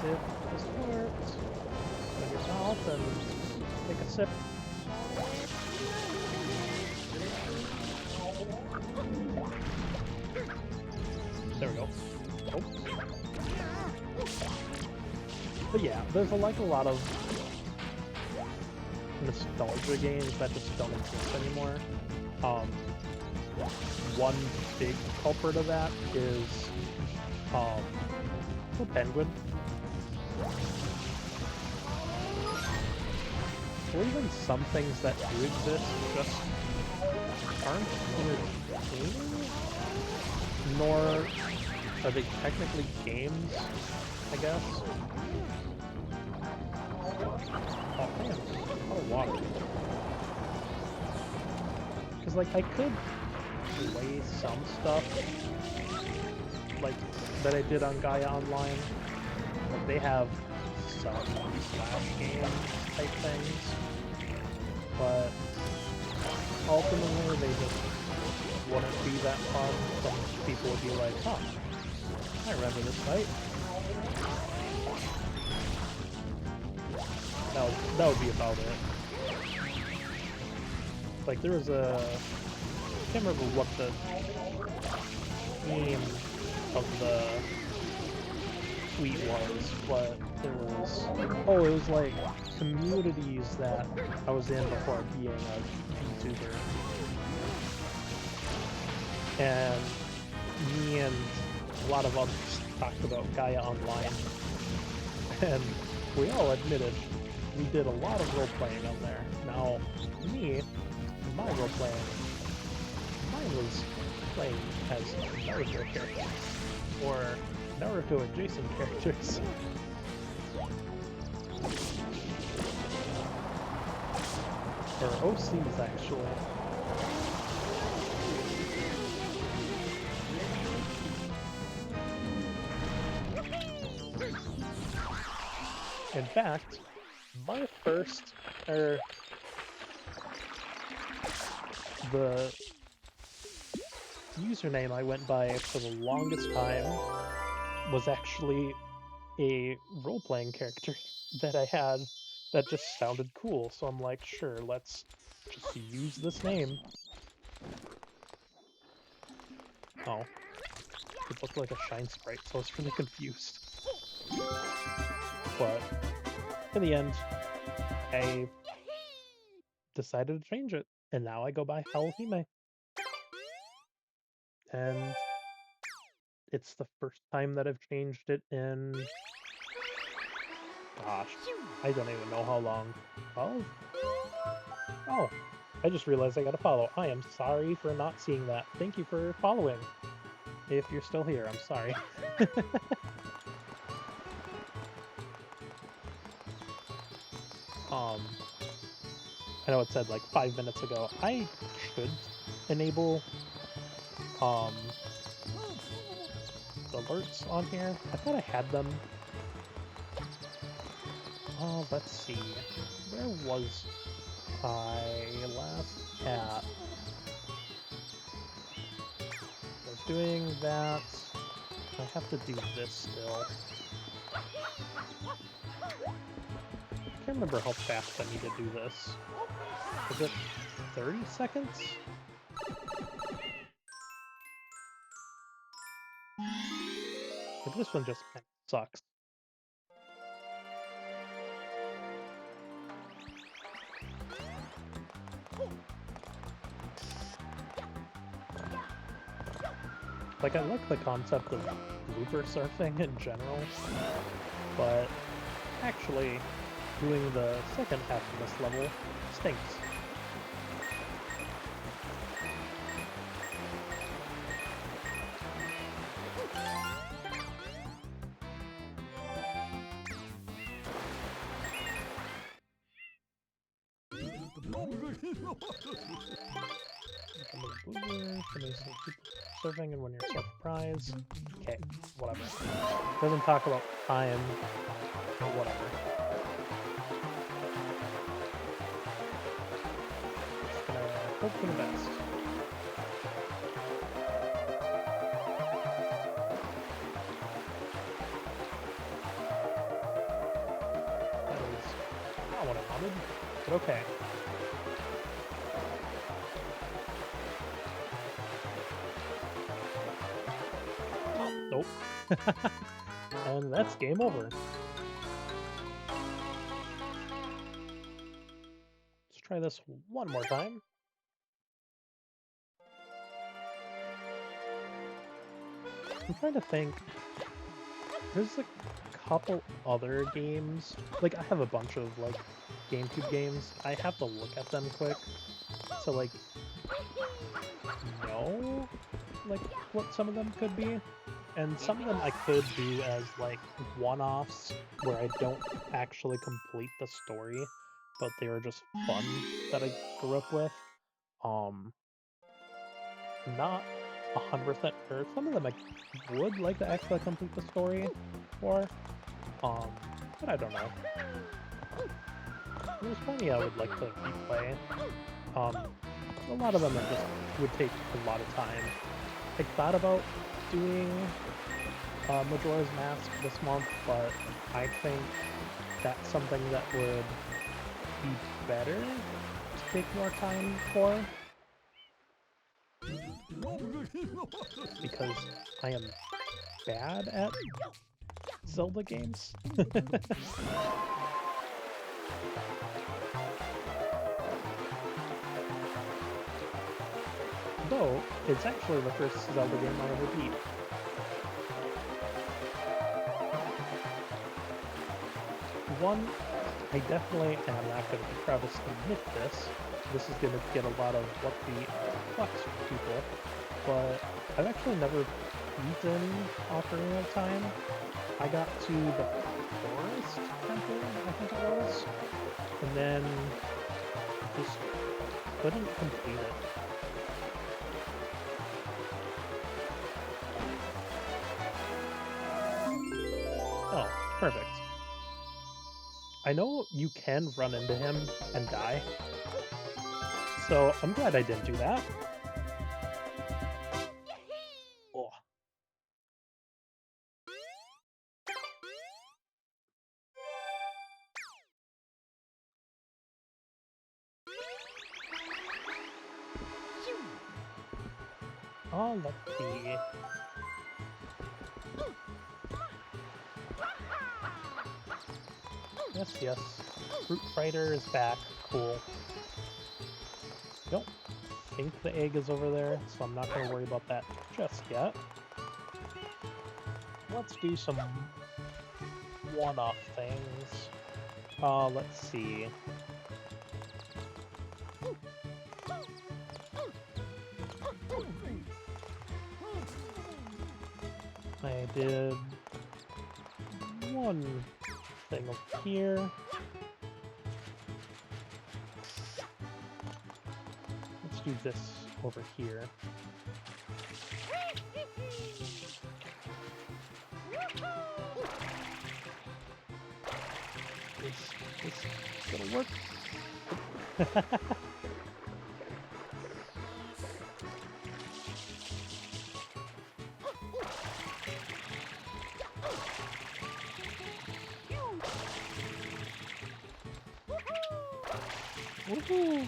if this works. Open your mouth and take a sip. There we go. Oh. But yeah, there's like a lot of nostalgia games that just don't exist anymore. One big culprit of that is the Penguin. Or even some things that do exist just aren't entertaining, nor are they technically games, I guess. Oh man, a lot of water. Because like I could play some stuff like that I did on Gaia Online. Like they have some Flash games type things, but ultimately they just wouldn't be that fun. Some people would be like, huh, I remember this site. That would be about it. Like there was a, I can't remember what the name of the tweet was, but there was, oh, it was like communities that I was in before being a YouTuber. And me and a lot of others talked about Gaia Online. And we all admitted we did a lot of role-playing on there. Now, me, in my role-playing, mine was playing as Naruto characters, or Naruto-adjacent characters. Or OCs, actually. In fact, my first, the username I went by for the longest time was actually a role-playing character that I had that just sounded cool, so I'm like, sure, let's just use this name. Oh. It looked like a Shine Sprite, so I was really confused. But in the end, I decided to change it, and now I go by Hime. And it's the first time that I've changed it in, gosh, I don't even know how long. 12? Oh, I just realized I gotta follow. I am sorry for not seeing that. Thank you for following. If you're still here, I'm sorry. I know it said like 5 minutes ago. I should enable the alerts on here. I thought I had them. Oh, let's see. Where was I last at? I was doing that. I have to do this still. I can't remember how fast I need to do this. Is it 30 seconds? Like this one just kind of sucks. Like, I like the concept of blooper surfing in general, but actually doing the second half of this level stinks. Surfing and when you're self-prize. Okay, whatever. Doesn't talk about time, or whatever. Just gonna hope for the best. Loaded, but okay. Nope. And that's game over. Let's try this one more time. I'm trying to think. There's a couple other games. Like, I have a bunch of, like, GameCube games. I have to look at them quick to, like, know, like, what some of them could be. And some of them I could do as, like, one-offs where I don't actually complete the story, but they were just fun that I grew up with. Not 100% sure. Some of them I would like to actually complete the story for, but I don't know. There's plenty I would like to replay. A lot of them are just would take a lot of time. I thought about doing Majora's Mask this month, but I think that's something that would be better to take more time for. Because I am bad at Zelda games. Though, it's actually the first Zelda game I ever beat. One, I definitely, and I'm not going to be proud to admit this, this is going to get a lot of what the fucks from people, but I've actually never beaten Ocarina of Time. I got to the Forest Temple, I think it was, and then just couldn't complete it. Oh, perfect. I know you can run into him and die, so I'm glad I didn't do that. Oh. Oh, let's see. Yes, yes. Fruit Fighter is back. Cool. Don't think the egg is over there, so I'm not going to worry about that just yet. Let's do some one-off things. Let's see. I did one thing up here. Let's do this over here. This gonna work. Woohoo!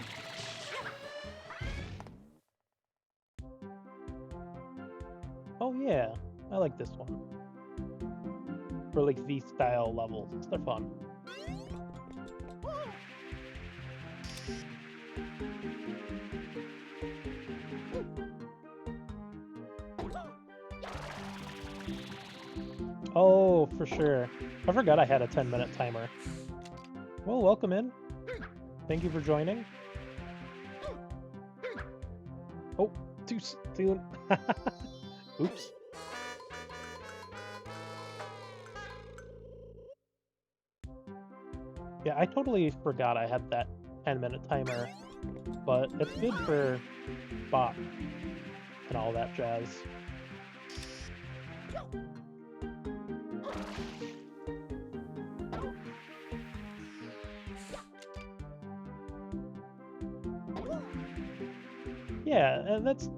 Oh yeah, I like this one. For like these style levels, they're fun. Oh, for sure. I forgot I had a 10-minute timer. Well, welcome in. Thank you for joining. Oh, too soon. Oops. Yeah, I totally forgot I had that 10-minute timer, but it's good for bot and all that jazz. Yeah, and that's...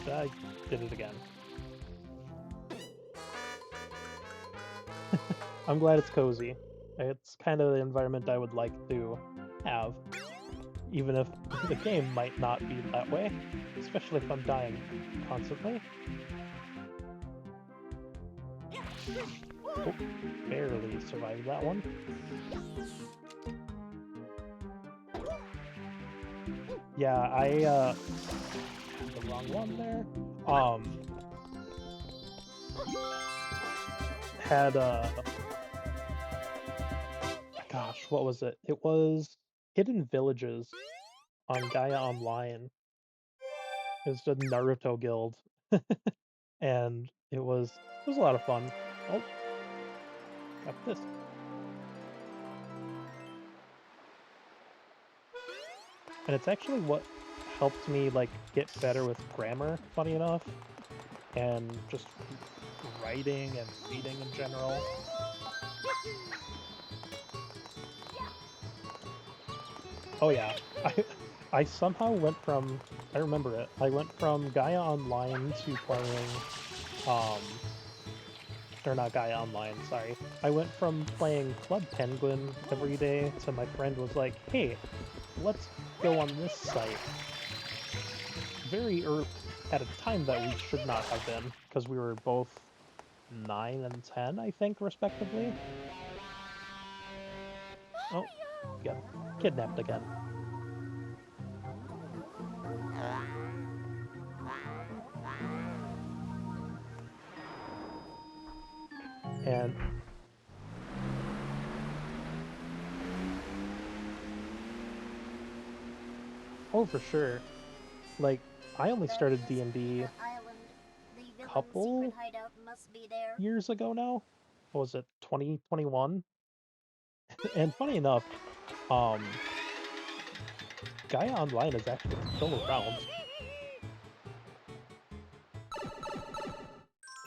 I did it again. I'm glad it's cozy. It's kind of the environment I would like to have, even if the game might not be that way, especially if I'm dying constantly. Oh, barely survived that one. Yeah, I had the wrong one there. Had gosh, what was it? It was Hidden Villages on Gaia Online. It was the Naruto guild, and it was a lot of fun. Oh, got this. And it's actually what helped me like get better with grammar, funny enough, and just writing and reading in general. Oh yeah, I somehow went from I remember it. I went from Gaia Online to playing um or not Gaia Online, sorry. I went from playing Club Penguin every day to my friend was like, "Hey, let's go on this site." Very early at a time that we should not have been because we were both 9 and 10, I think, respectively. Oh, got kidnapped again. And oh, for sure. Like, I only started That is D&D the island. The a villain's couple secret hideout must be there. years ago now. What was it, 2021? And funny enough, um, Gaia Online is actually still around.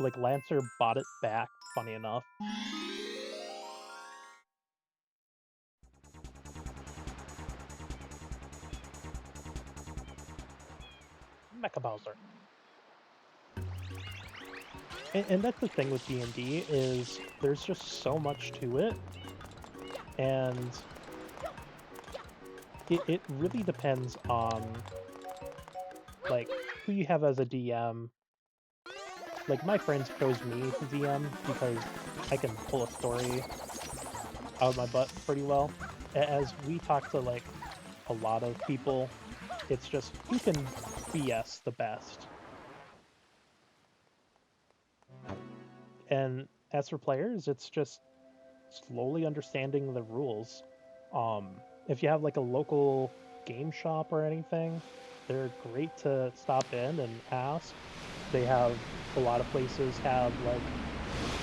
Like, Lancer bought it back, funny enough. Mecha Bowser. And that's the thing with D&D is there's just so much to it, and it really depends on like who you have as a DM. Like my friends chose me to DM because I can pull a story out of my butt pretty well. As we talk to like a lot of people, it's just who can BS the best. And as for players, it's just slowly understanding the rules. If you have like a local game shop or anything, they're great to stop in and ask. They have a lot of places have like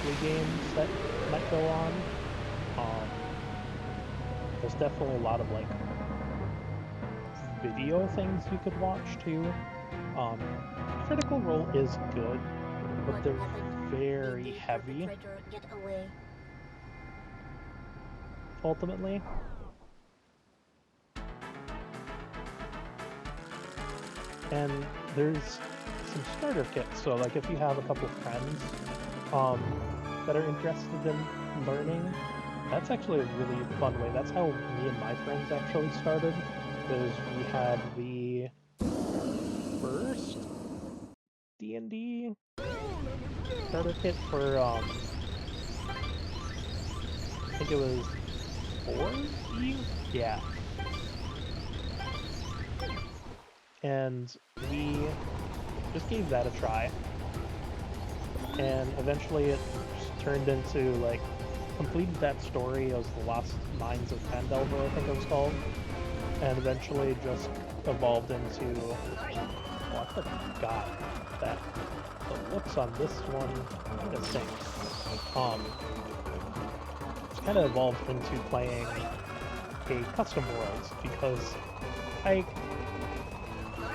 free games that might go on. There's definitely a lot of like video things you could watch too. Critical Role is good, but What they're happened? very Did the heavy perpetrator get away? ultimately. And there's some starter kits, so like if you have a couple friends that are interested in learning, that's actually a really fun way. That's how me and my friends actually started, because we had the first D&D starter kit for I think it was 4E? Yeah. And we just gave that a try. And eventually it just turned into, like, completed that story. It was the Lost Mines of Phandelver, I think it was called. And eventually just evolved into... Oh, I forgot that the looks on this one kind of stinks. It's kind of evolved into playing a custom world because I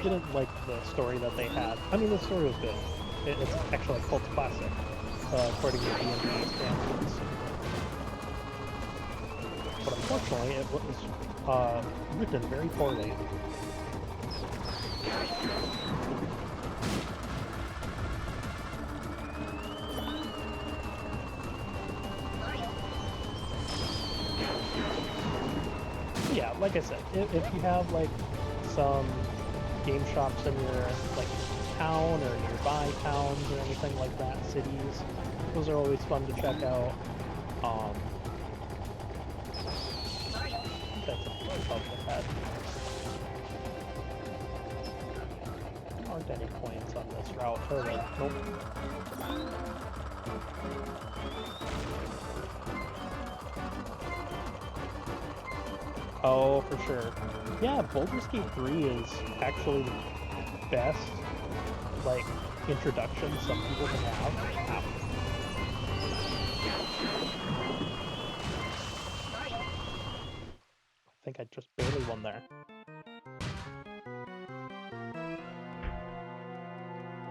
didn't like the story that they had. I mean, the story was good. It's actually a cult classic, according to D&D standards. But unfortunately, it was written very poorly. yeah, like I said, if you have like some game shops in your like town or nearby towns or anything like that, cities, those are always fun to check out. I think that's above the head. There aren't any coins on this route, are there? Nope. Oh, for sure. Yeah, Baldur's Gate 3 is actually the best, like, introduction some people can have. Ow. I think I just barely won there.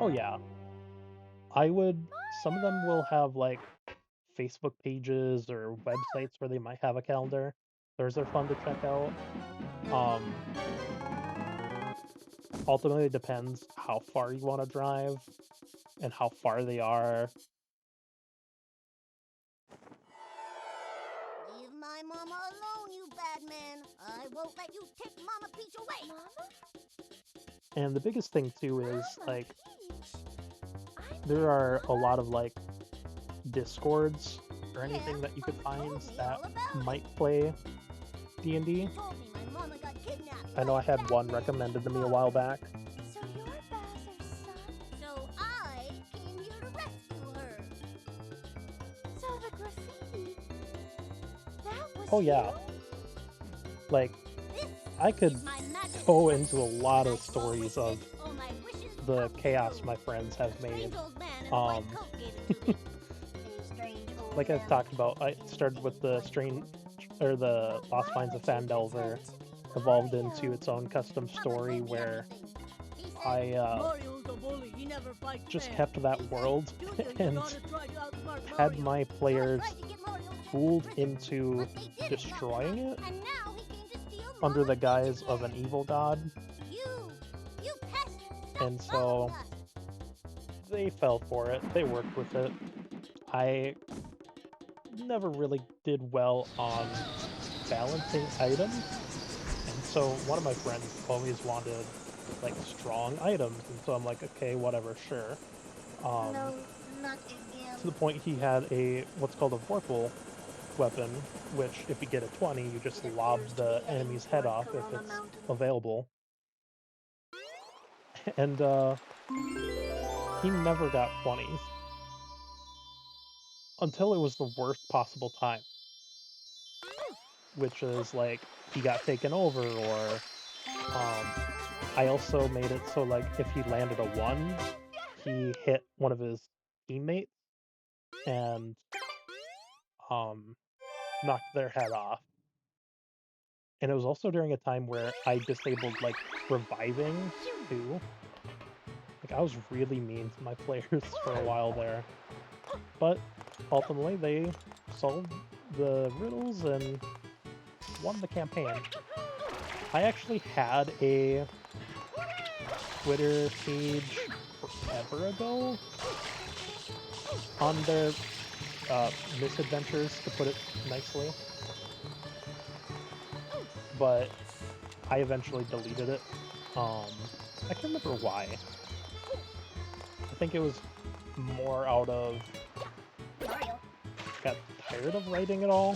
Oh yeah. Some of them will have, like, Facebook pages or websites where they might have a calendar. Those are fun to check out. Ultimately, it depends how far you want to drive and how far they are. Leave my mama alone, you bad man. I won't let you take Mama Peach away. Mama? And the biggest thing too is Mama like Peach? there are a lot of like discords or anything Yeah, that you could Uncle find told me that all about it. might play D&D. Told me my mama got kidnapped I know by I had bad one man. recommended to me a while back. So you're Bowser's son? So I came here to rescue her. So the graffiti, that was Oh yeah, you? like This I could is my magic go sword, into a lot and of I've stories always of wished all my wishes the come chaos true. my friends have The made. strange old man in a white coat gave it to me. A strange old Like I've man talked about, I started with the the Lost Finds of Phandelver, evolved into its own custom story where I Mario's a bully. He never fights just fair. kept that world and had my players fooled into destroying it under the guise of an evil god, and so they fell for it. They worked with it. I never really did well on balancing items, and so one of my friends always wanted like strong items, and so I'm like, okay, whatever, sure. No, not again. To the point he had a what's called a Vorpal weapon, which if you get a 20, you just It lob appears to the be heading enemy's head toward off if Corona it's Mountain. available. And he never got 20s until it was the worst possible time, which is like he got taken over, or I also made it so like if he landed a 1, he hit one of his teammates and knocked their head off. And it was also during a time where I disabled like reviving too. Like I was really mean to my players for a while there. But ultimately they solved the riddles and won the campaign. I actually had a Twitter page forever ago on their misadventures, to put it nicely. But I eventually deleted it. I can't remember why. I think it was more out of got tired of writing it all.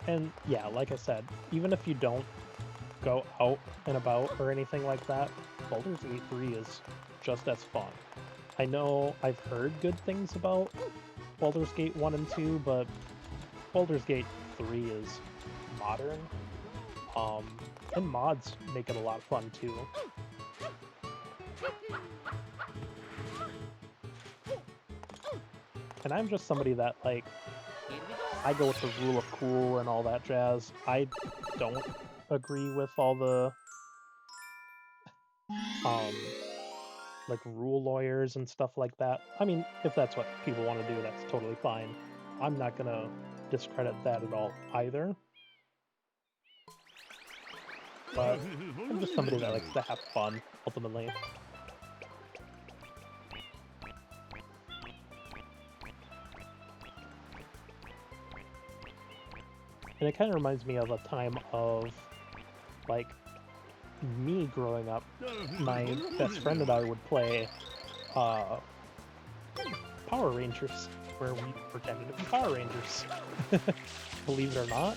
And yeah, like I said, even if you don't go out and about or anything like that, Baldur's Gate 3 is just as fun. I know I've heard good things about Baldur's Gate 1 and 2, but Baldur's Gate 3 is modern. And mods make it a lot of fun too. And I'm just somebody that, like, I go with the rule of cool and all that jazz. I don't agree with all the, like, rule lawyers and stuff like that. I mean, if that's what people want to do, that's totally fine. I'm not gonna discredit that at all either. But I'm just somebody that likes to have fun, ultimately. And it kind of reminds me of a time of, like, me growing up. My best friend and I would play Power Rangers, where we pretended to be Power Rangers. Believe it or not.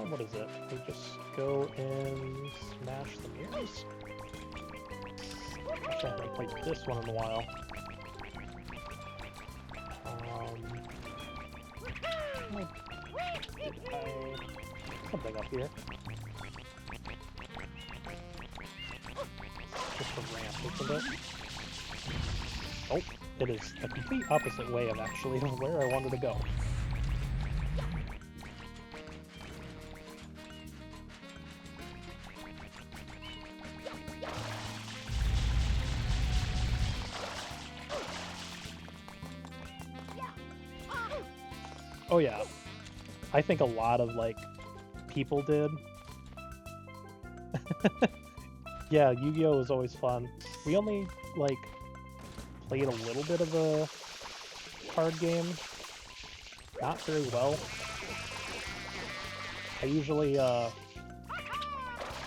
What is it? We just go and smash the mirrors? Actually, I haven't played this one in a while. Something up here. Just a ramp, isn't it? Oh, it is the complete opposite way of actually where I wanted to go. Oh yeah, I think a lot of, like, people did. Yeah, Yu-Gi-Oh! Was always fun. We only, like, played a little bit of a card game. Not very well. I usually, it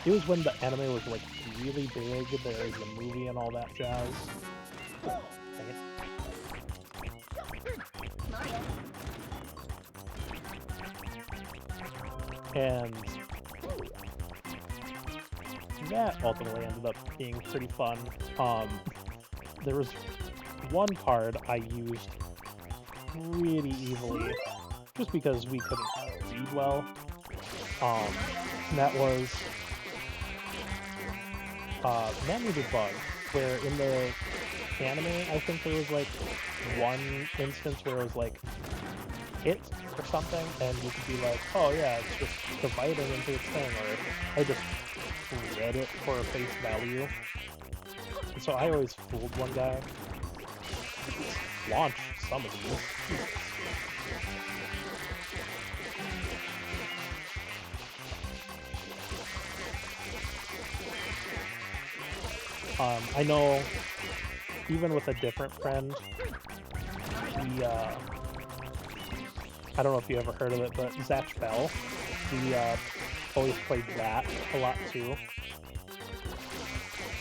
was when the anime was, like, really big, there was the movie and all that jazz. Dang it. And that ultimately ended up being pretty fun. There was one card I used really evilly, just because we couldn't read well. And that was Man-Eater Bug, where in the anime, I think there was, like, one instance where it was, like, hit or something, and you could be like, oh yeah, it's just dividing into its thing, or I just read it for face value. And so I always fooled one guy. Launch some of these. I know, even with a different friend, we, I don't know if you ever heard of it, but Zatch Bell, we always played that a lot too.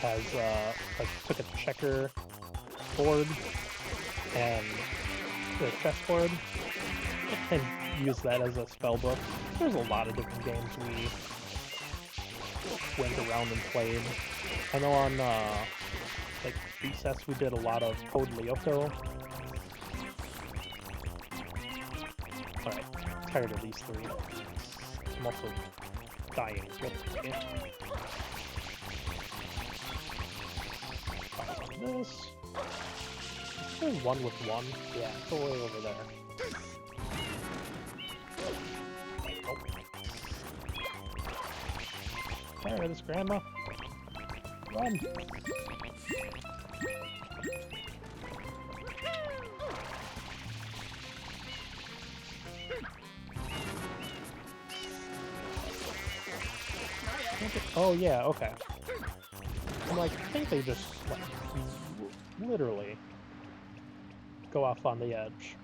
As like, took a checker board and a chessboard and used that as a spell book. There's a lot of different games we went around and played. I know on like recess we did a lot of Code Lyoko. Alright, tired of these three. I'm also dying with it. This. Is there one with one? Yeah, it's all the way over there. Oh. Tired of this, Grandma. Run! Oh yeah, okay. I'm like, I think they just, like, literally go off on the edge.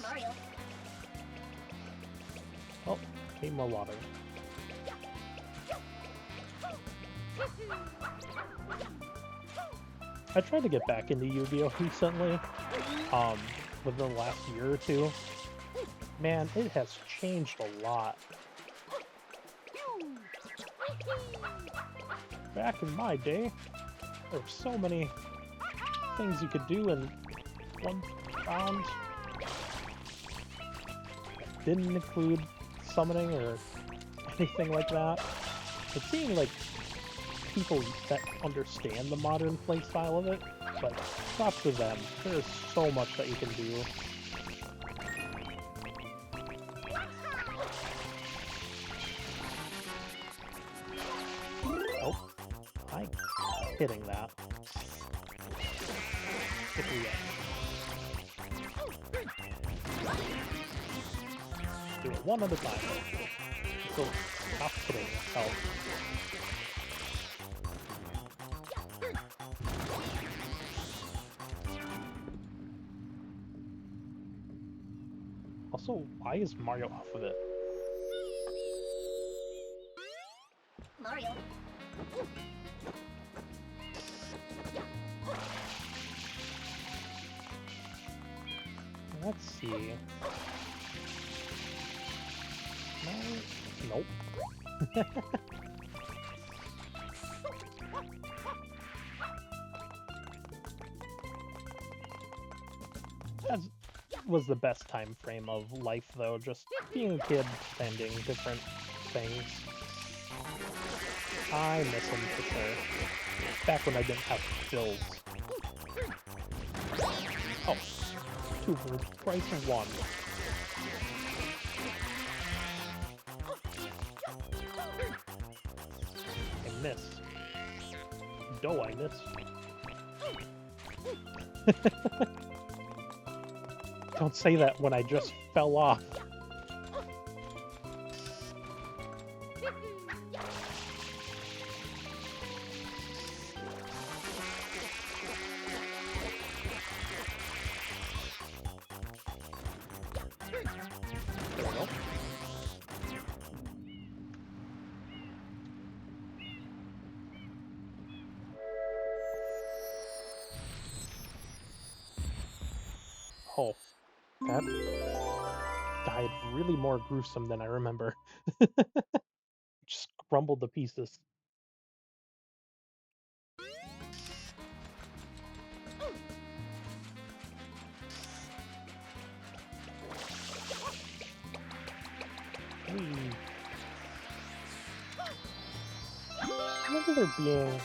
Mario. Oh, need more water. I tried to get back into Yu-Gi-Oh! Recently, within the last year or two. Man, it has changed a lot. Back in my day, there were so many things you could do in one round. Didn't include summoning or anything like that. It seemed like people that understand the modern playstyle of it, but props to them. There's so much that you can do. Hitting that. If we do it one at a time. So stop hitting health. Also, why is Mario off of it? Mario. Let's see. No. Nope. That was the best time frame of life, though, just being a kid spending different things. I miss him for sure. Back when I didn't have bills. Oh, 2 for the price of 1. I missed. Do I miss? Don't say that when I just fell off. There we go. Oh, that died really more gruesome than I remember. Just crumbled to pieces. Whee. I remember there being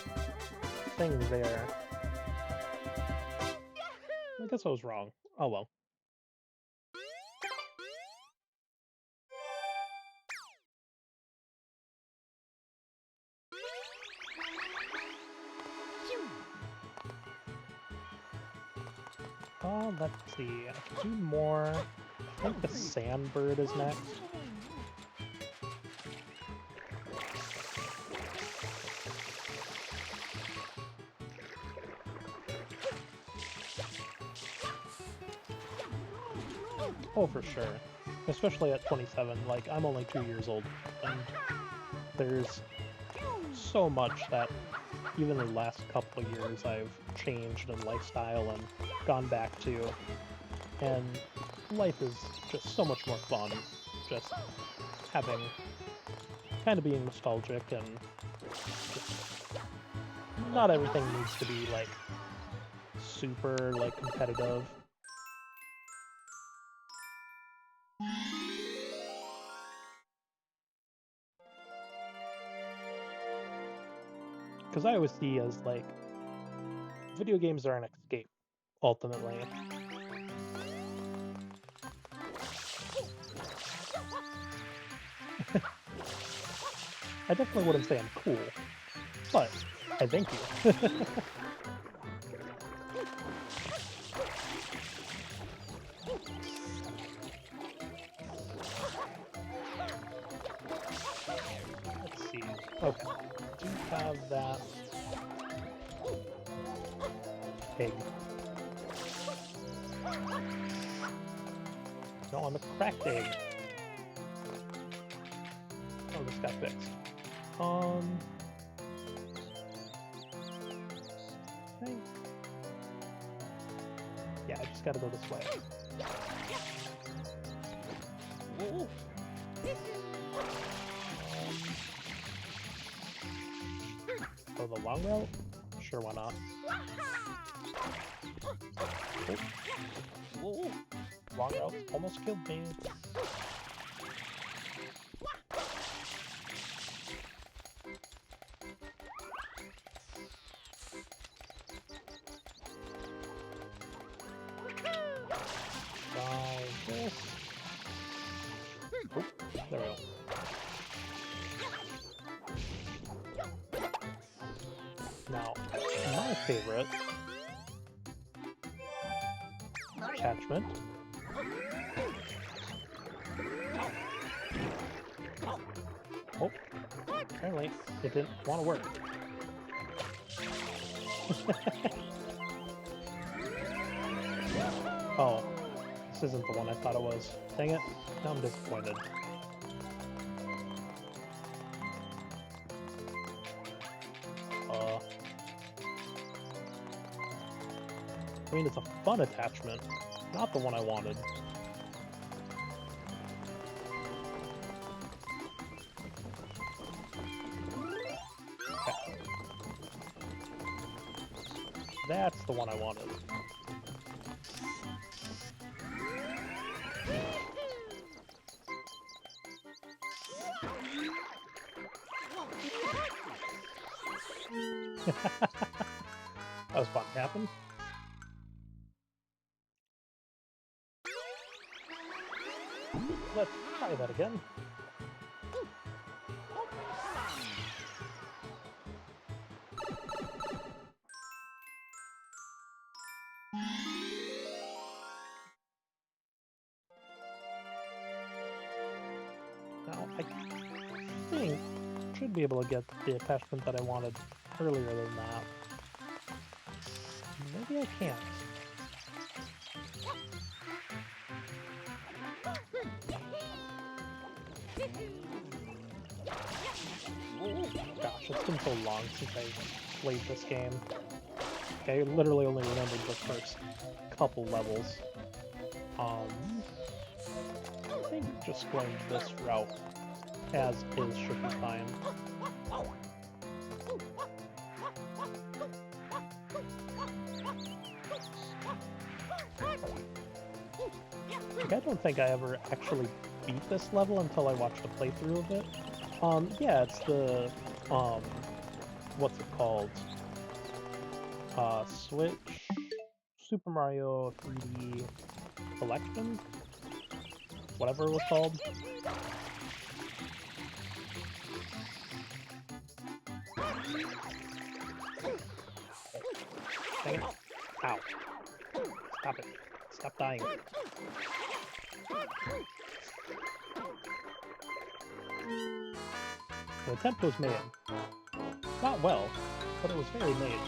things there. I guess I was wrong. Oh well. Let's see. I can do more. I think the sandbird is next. Oh, for sure. Especially at 27. Like, I'm only 2 years old, and there's so much that even in the last couple of years I've changed in lifestyle and gone back to, and life is just so much more fun, just having, kind of being nostalgic, and just, not everything needs to be, like, super, like, competitive. Because I always see as, like, video games are an escape, ultimately. I definitely wouldn't say I'm cool, but I thank you. Let's see. Okay. Do you have that egg? No, on the cracked egg. Oh, this got fixed. I think... Yeah, I just gotta go this way. Whoa. Oh, the long route? Sure, why not? Oh. Whoa. Long route almost killed me. This. Oh, there we go. Now, my favorite attachment. Oh, apparently it didn't want to work. Oh, this this isn't the one I thought it was. Dang it. Now I'm disappointed. I mean, it's a fun attachment. Not the one I wanted. Okay. That's the one I wanted. That was fun. Happened. Let's try that again. Now, I think I should be able to get the attachment that I wanted earlier than that. Maybe I can't. Gosh, it's been so long since I played this game. I literally only remembered the first couple levels. I think just going this route as is should be fine. Like, I don't think I ever actually beat this level until I watched a playthrough of it. Yeah, it's the, what's it called? Switch Super Mario 3D Collection? Whatever it was called. Dang it. Ow. Stop it. Stop dying. The attempt was made. Not well, but it was very made.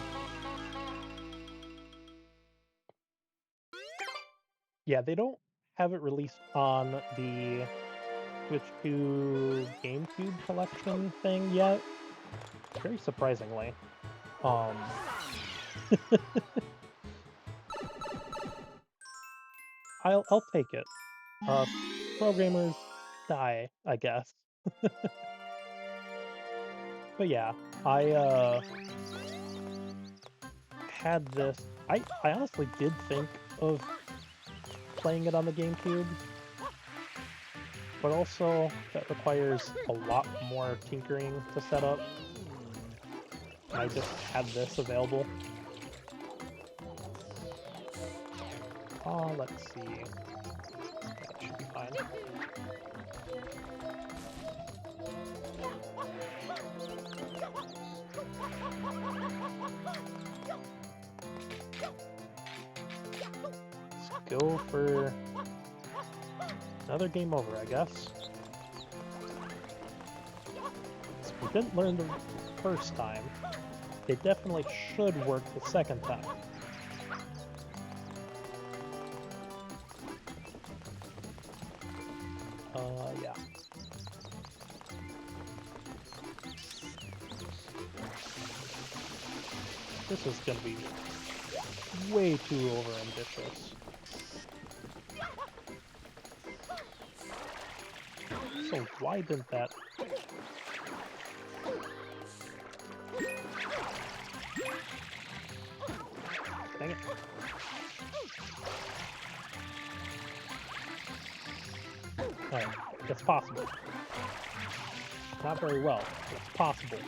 Yeah, they don't have it released on the Switch 2 GameCube collection thing yet. Very surprisingly. I'll take it. Programmers die, I guess. But yeah, I had this. I honestly did think of playing it on the GameCube, but also that requires a lot more tinkering to set up. And I just had this available. Let's see. That should be fine. Let's go for another game over, I guess. So we didn't learn the first time. They definitely should work the second time. Yeah. This is gonna be way too overambitious. So why didn't that... Dang it. Alright, it's possible. Not very well, but it's possible.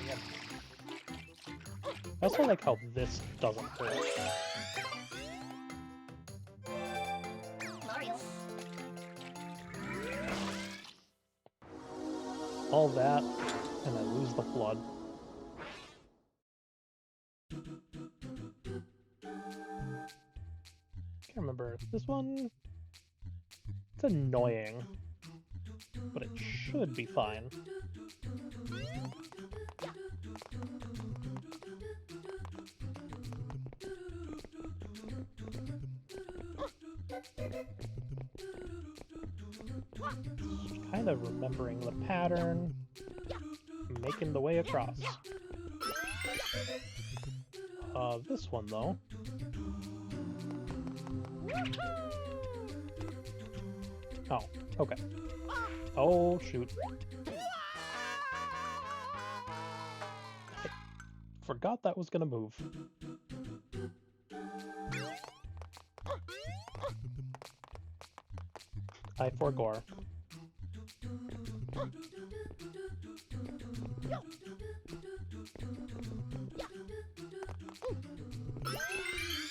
Again. I also like how this doesn't hurt. Mario. All that, and I lose the flood. Can't remember. This one... It's annoying, but it should be fine. Kind of remembering the pattern, making the way across. This one though. Oh, okay. Oh, shoot. I forgot that was gonna move. I forgore.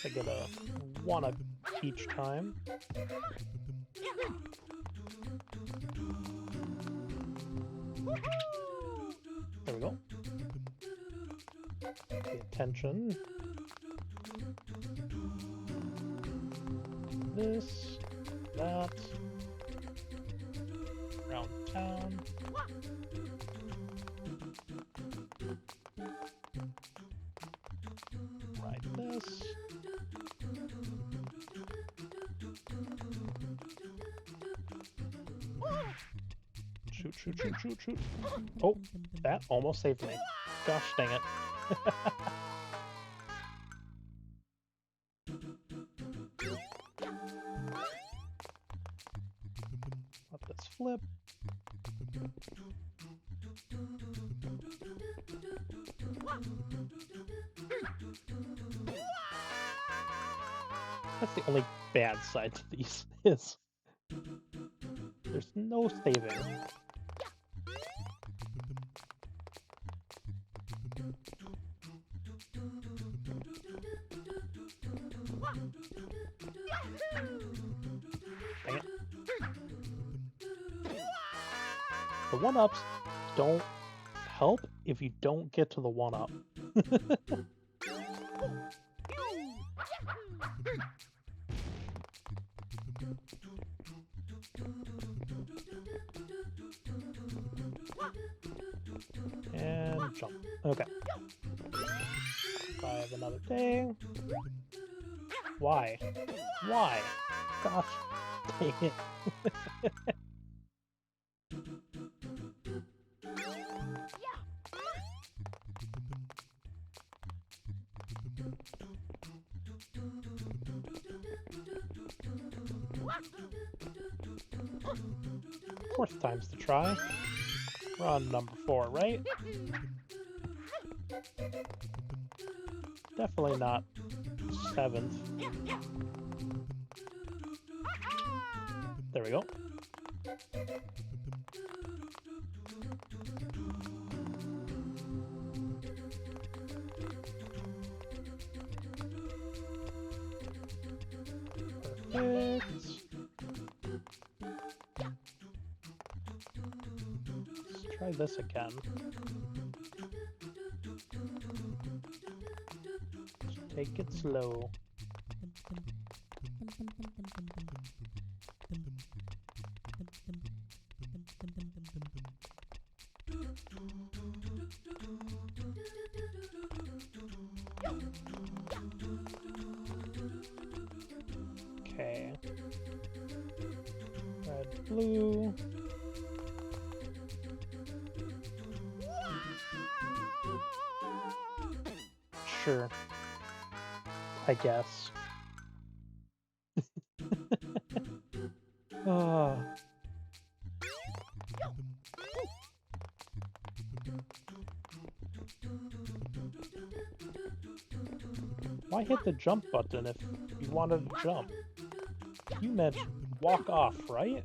I get a one-up each time. There we go. Pay attention. This, that. Around town. Ride this. Shoot, shoot, shoot, shoot, shoot. Oh, that almost saved me. Gosh dang it. Let this flip. That's the only bad side to these is there's no saving. Dang it. The one-ups don't help if you don't get to the one-up. And jump. Okay. I have another thing. Why? Why? Gosh, dang it. Fourth time's the try. We're on number 4, right? Definitely not 7th. There we go. Perfect. Let's try this again. Just take it slow. Okay. Red, blue. Sure. I guess. Why hit the jump button if you wanted to jump? You meant walk off, right?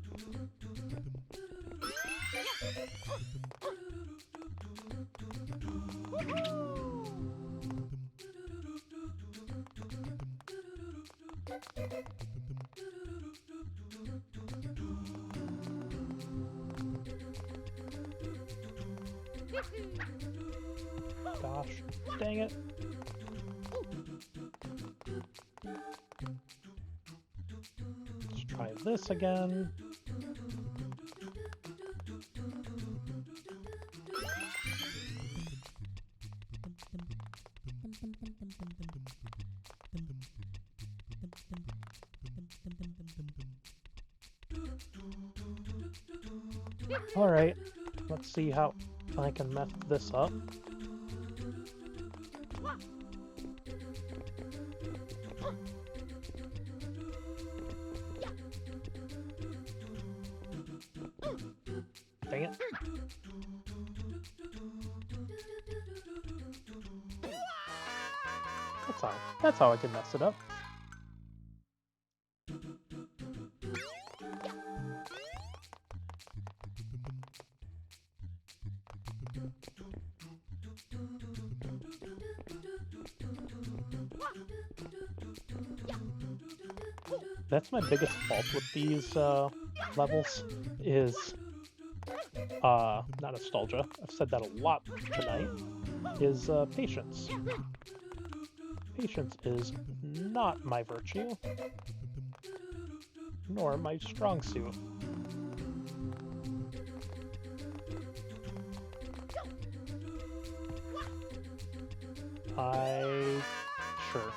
Gosh, dang it. Let's try this again. Alright, let's see how I can mess this up. Dang it. That's how I can mess it up. That's my biggest fault with these levels is not nostalgia. I've said that a lot tonight. Is patience. Patience is not my virtue, nor my strong suit. Sure.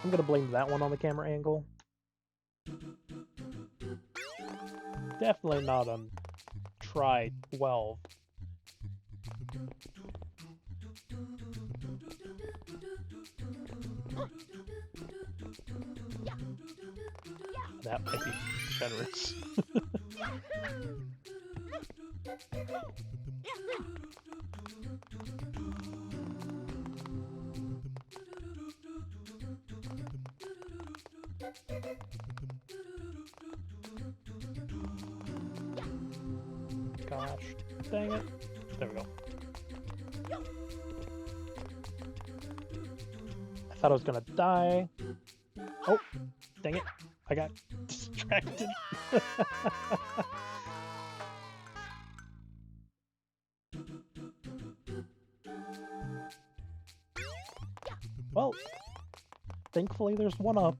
I'm gonna blame that one on the camera angle. Definitely not on try 12. That might be generous. Gosh, dang it. There we go. I thought I was gonna die. Oh, dang it. I got distracted. Well, thankfully there's one up.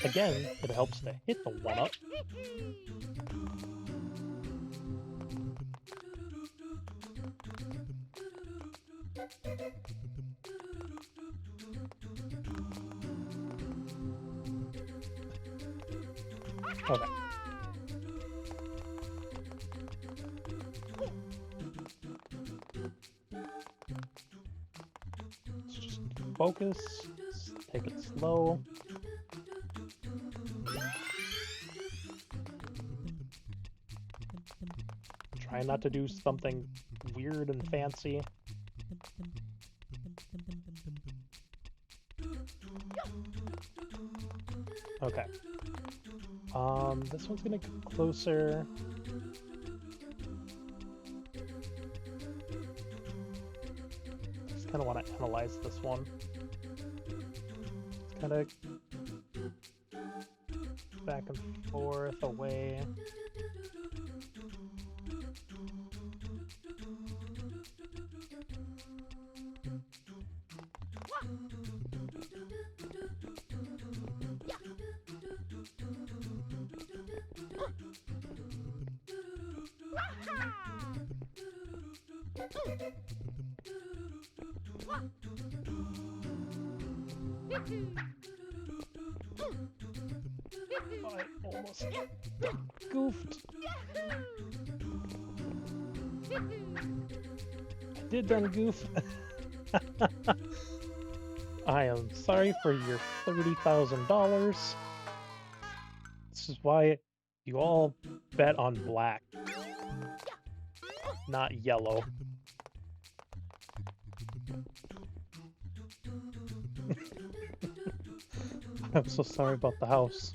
Again, it helps to hit the one up. Okay. Let's just focus, take it slow. Try not to do something weird and fancy. Okay. This one's gonna get closer. Just kind of want to analyze this one. It's kind of back and forth, away. I almost goofed. I did done goof. I am sorry for your $30,000. This is why you all bet on black, not yellow. I'm so sorry about the house.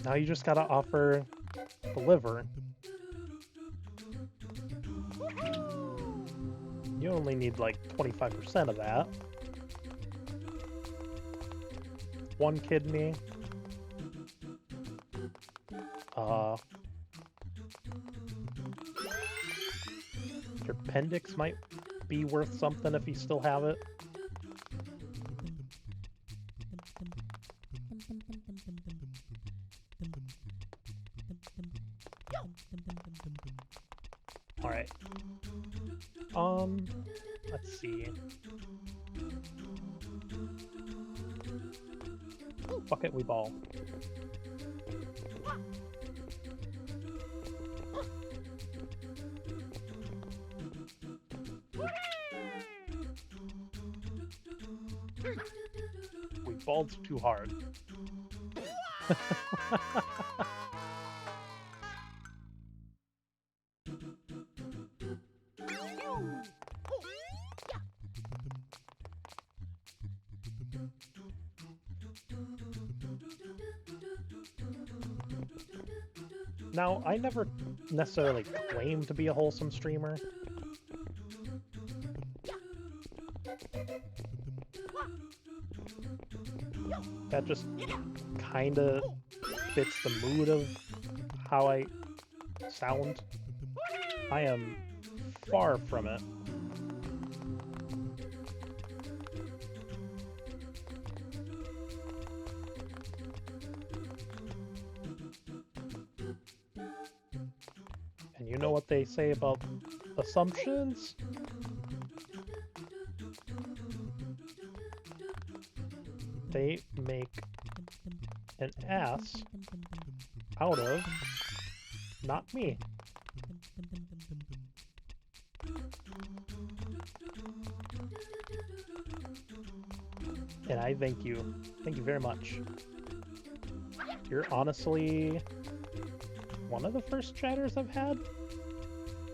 Now you just gotta offer the liver. You only need like 25% of that. One kidney. Your appendix might be worth something if you still have it. Alright. Let's see. Fuck it, we ball. We balled too hard. Now, I never necessarily claim to be a wholesome streamer. That just kind of fits the mood of how I sound. I am far from it. And you know what they say about assumptions? They make an ass out of not me. And I thank you. Thank you very much. You're honestly one of the first chatters I've had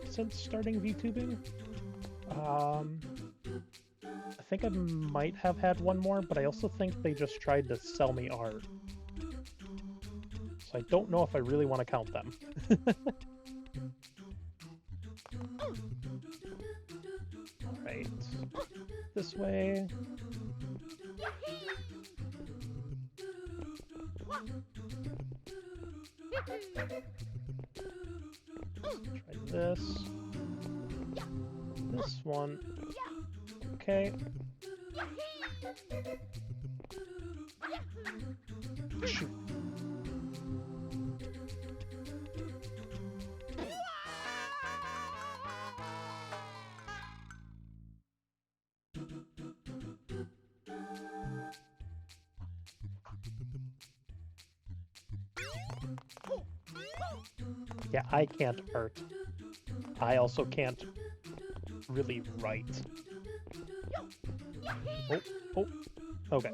since starting VTubing. I think I might have had one more, but I also think they just tried to sell me art. So I don't know if I really want to count them. Alright. This way. Try this. This one. Okay. Shoot. Yeah, I can't art. I also can't really write. Oh, oh, okay.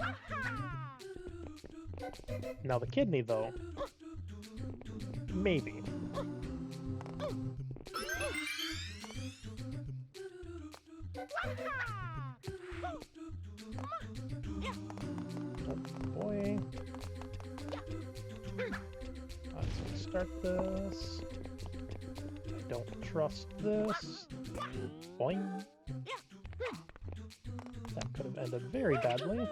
Now the kidney, though. Maybe. Oh boy. Let's start this. I don't trust this. Boing. That could have ended very badly.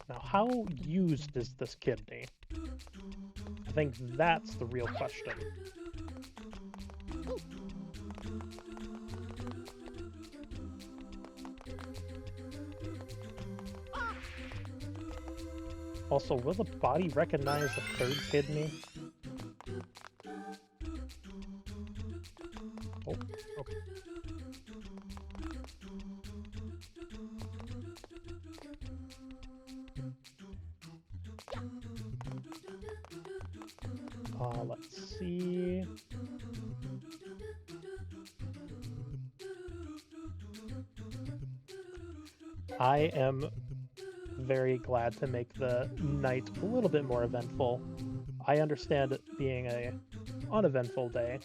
Now, how used is this kidney? I think that's the real question. Also, will the body recognize the third kidney? Oh, okay. Let's see. I am very glad to make the night a little bit more eventful. I understand it being a uneventful day.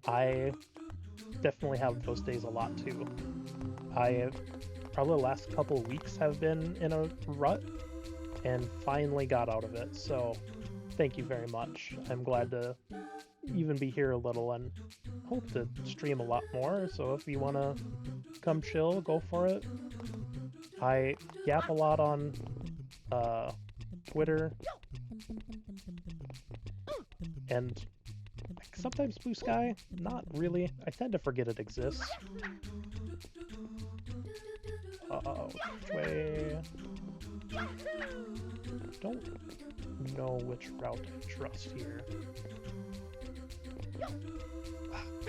I definitely have those days a lot too. Probably the last couple of weeks have been in a rut and finally got out of it, so thank you very much. I'm glad to even be here a little and hope to stream a lot more, so if you want to come chill, go for it. I yap a lot on Twitter and sometimes Blue Sky. Not really. I tend to forget it exists. Which way? Don't know which route to trust here.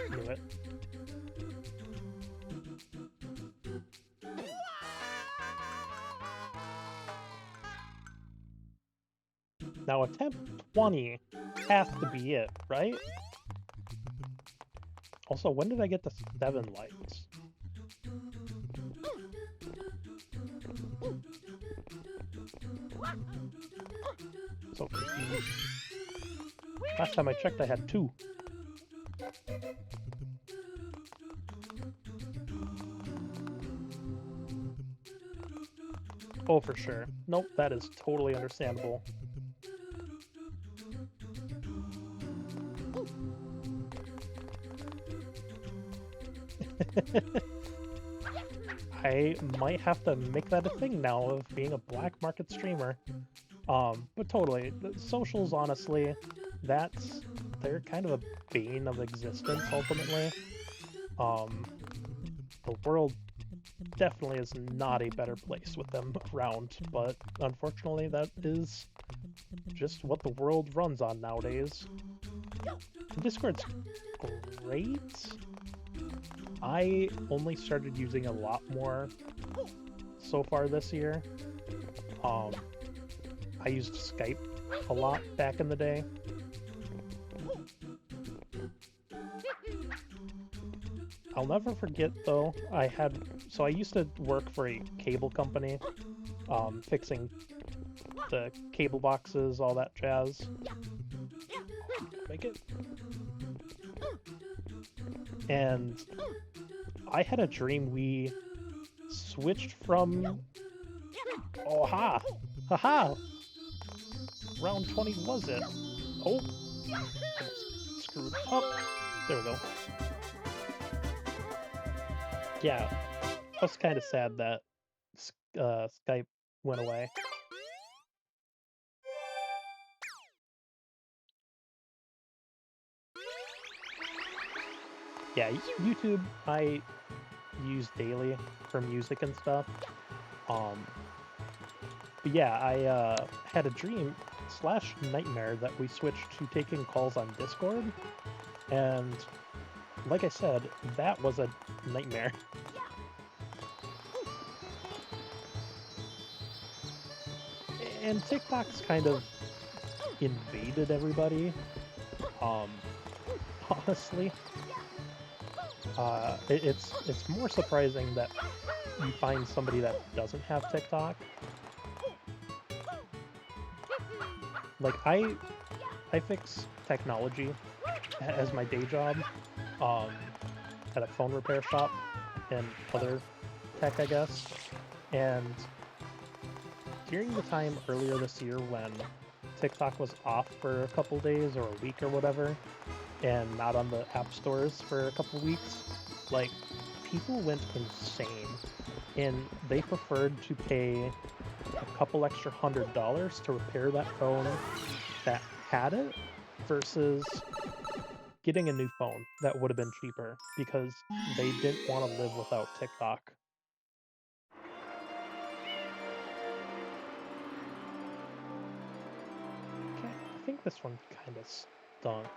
Knew it. Now attempt 20 has to be it, right? Also, when did I get the 7 lights? So confused. Last time I checked I had 2. Oh, for sure. Nope, that is totally understandable. I might have to make that a thing now of being a black market streamer. But totally, the socials, honestly, they're kind of a bane of existence, ultimately. The world definitely is not a better place with them around, but unfortunately that is just what the world runs on nowadays. Discord's great. I only started using a lot more so far this year. I used Skype a lot back in the day. I'll never forget, though, I used to work for a cable company, fixing the cable boxes, all that jazz. Make it. And I had a dream we switched from... Oh, ha! Haha! Round 20 was it? Oh! Almost screwed up. There we go. Yeah, I was kind of sad that Skype went away. Yeah, YouTube I use daily for music and stuff. But yeah, I had a dream / nightmare that we switched to taking calls on Discord, and like I said, that was a nightmare. And TikTok's kind of invaded everybody, honestly. It's more surprising that you find somebody that doesn't have TikTok. Like, I fix technology as my day job, at a phone repair shop and other tech, I guess. And during the time earlier this year when TikTok was off for a couple days or a week or whatever, and not on the app stores for a couple weeks, like, people went insane, and they preferred to pay a couple extra $100 to repair that phone that had it versus getting a new phone that would have been cheaper, because they didn't want to live without TikTok. Okay, I think this one kind of stunk.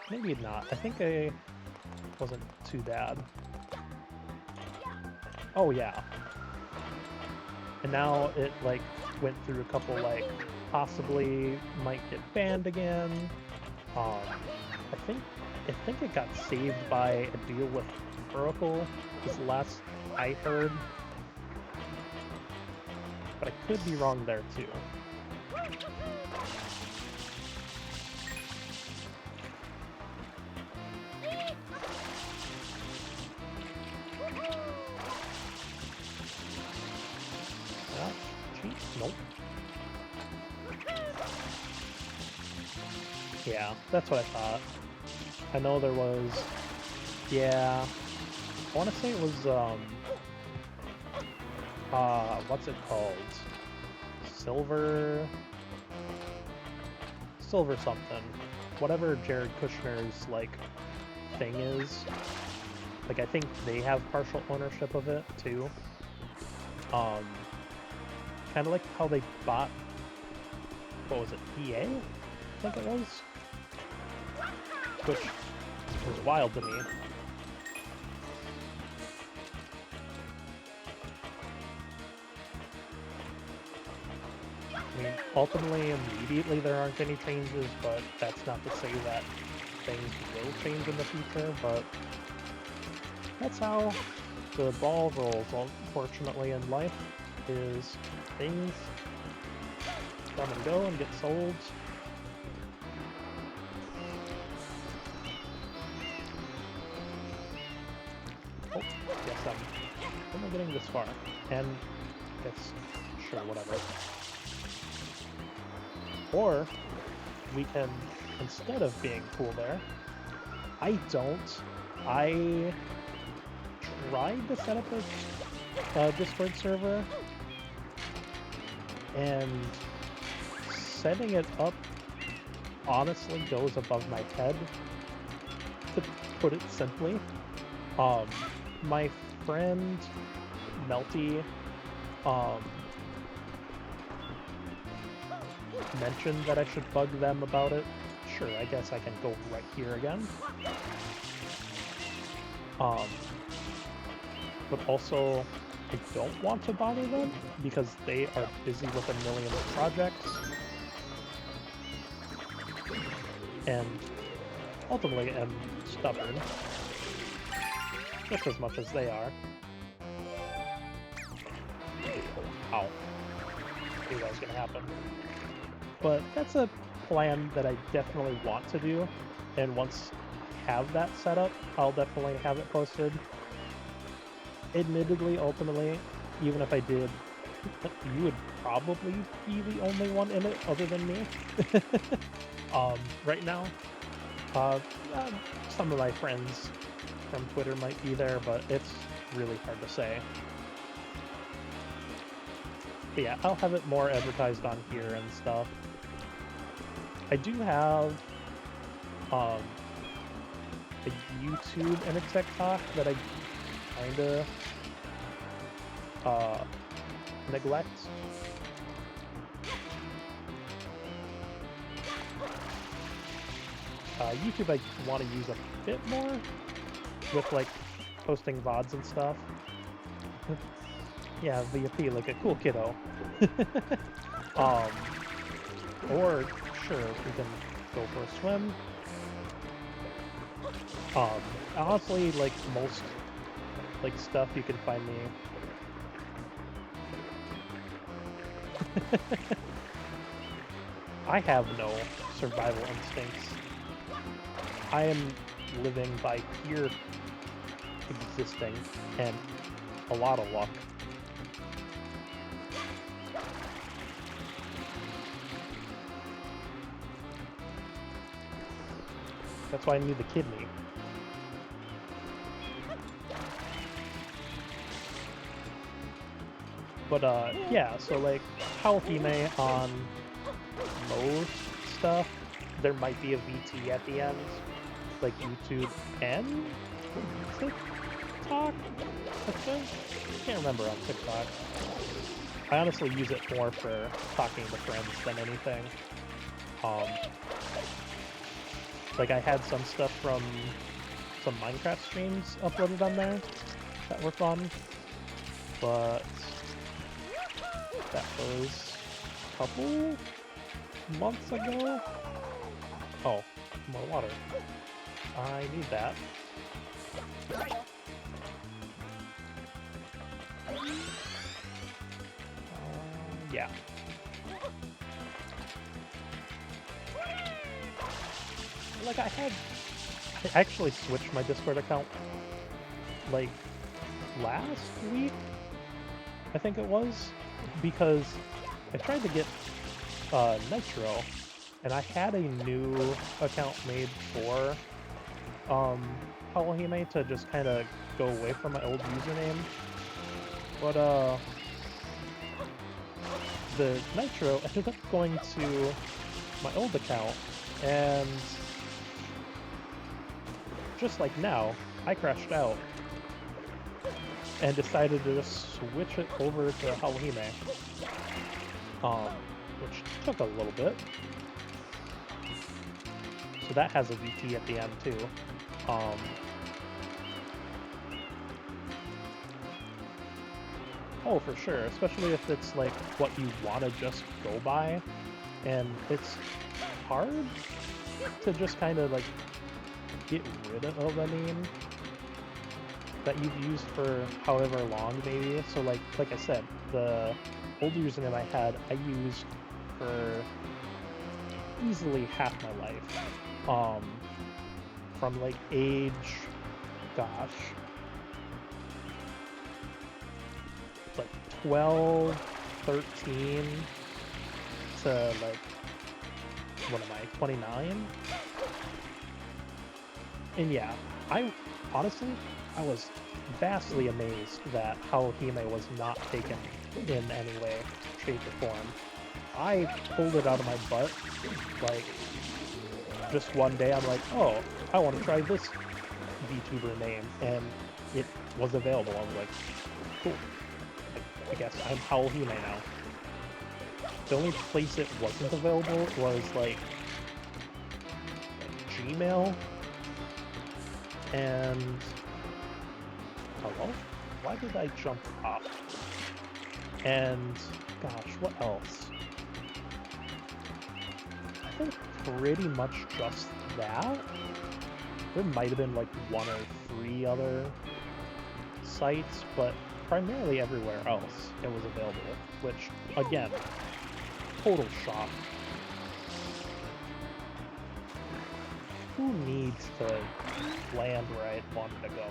Maybe not. I think I wasn't too bad. Oh yeah. And now it, like, went through a couple, like, possibly might get banned again. I think it got saved by a deal with Oracle, is the last I heard. But I could be wrong there too. Nope. Yeah, that's what I thought. I know there was... Yeah... I want to say it was, what's it called? Silver something. Whatever Jared Kushner's, like, thing is. Like, I think they have partial ownership of it, too. Kind of like how they bought, what was it, EA? I think it was? Which was wild to me. I mean, ultimately, immediately there aren't any changes, but that's not to say that things will change in the future, but that's how the ball rolls, unfortunately, in life, is things come and go and get sold. Oh, yes, I'm only getting this far, and I guess, sure, whatever. Or, we can, instead of being cool there, I tried to set up a Discord server, and setting it up honestly goes above my head, to put it simply. My friend Melty mentioned that I should bug them about it. Sure, I guess I can go right here again. But also, I don't want to bother them because they are busy with a million projects. And ultimately am stubborn, just as much as they are. Ow. I knew that was gonna happen. But that's a plan that I definitely want to do, and once I have that set up, I'll definitely have it posted. Admittedly, ultimately, even if I did, you would probably be the only one in it other than me. Right now, some of my friends from Twitter might be there, but it's really hard to say. But yeah, I'll have it more advertised on here and stuff. I do have a YouTube and a TikTok that I kinda neglect. YouTube I want to use a bit more with like posting VODs and stuff. Yeah, VP, like a cool kiddo. Or sure, we can go for a swim. Honestly, like most like stuff you can find me. I have no survival instincts. I am living by pure existing and a lot of luck. That's why I need the kidney. But yeah, so like Hime on most stuff, there might be a VT at the end, like YouTube and TikTok, I think? I can't remember on TikTok. I honestly use it more for talking to friends than anything. Like I had some stuff from some Minecraft streams uploaded on there that were fun, but that was a couple months ago. Oh, more water. I need that. Yeah. Like I actually switched my Discord account like last week, I think it was, because I tried to get Nitro, and I had a new account made for Hime to just kind of go away from my old username, but the Nitro ended up going to my old account, and just like now, I crashed out and decided to just switch it over to Halohime, which took a little bit. So that has a VT at the end too. Oh, for sure, especially if it's like what you want to just go by, and it's hard to just kind of like get rid of a name that you've used for however long, maybe. So like I said, the old username I had, I used for easily half my life. From like age, gosh, like 12, 13 to like, what am I, 29? And yeah, I honestly, I was vastly amazed that Halohime was not taken in any way, shape, or form. I pulled it out of my butt, like, just one day I'm like, oh, I want to try this VTuber name, and it was available. I was like, cool. I guess I'm Halohime now. The only place it wasn't available was like Gmail and hello? Why did I jump off? And gosh, what else? I think pretty much just that. There might have been like 1 or 3 other sites, but primarily everywhere else it was available, which again, total shock. Who needs to land where I wanted to go?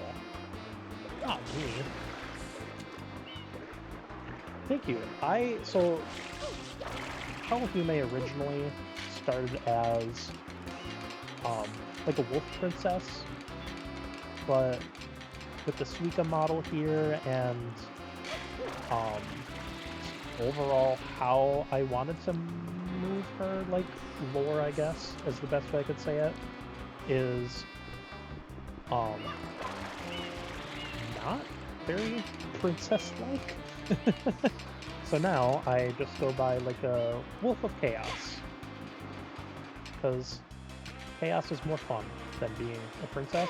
Not me. Thank you. So Halohime originally started as like a wolf princess, but with the Suika model here and overall how I wanted to move her, like lore, I guess is the best way I could say it, is not very princess-like. So now I just go by like a Wolf of Chaos, because chaos is more fun than being a princess.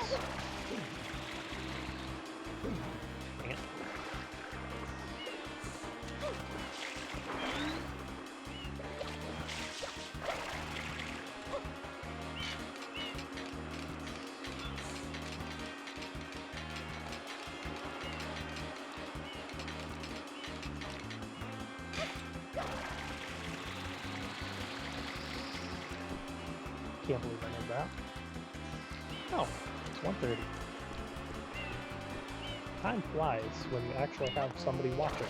Dang it. Can't believe I did that. Oh, it's 1:30. Time flies when you actually have somebody watching.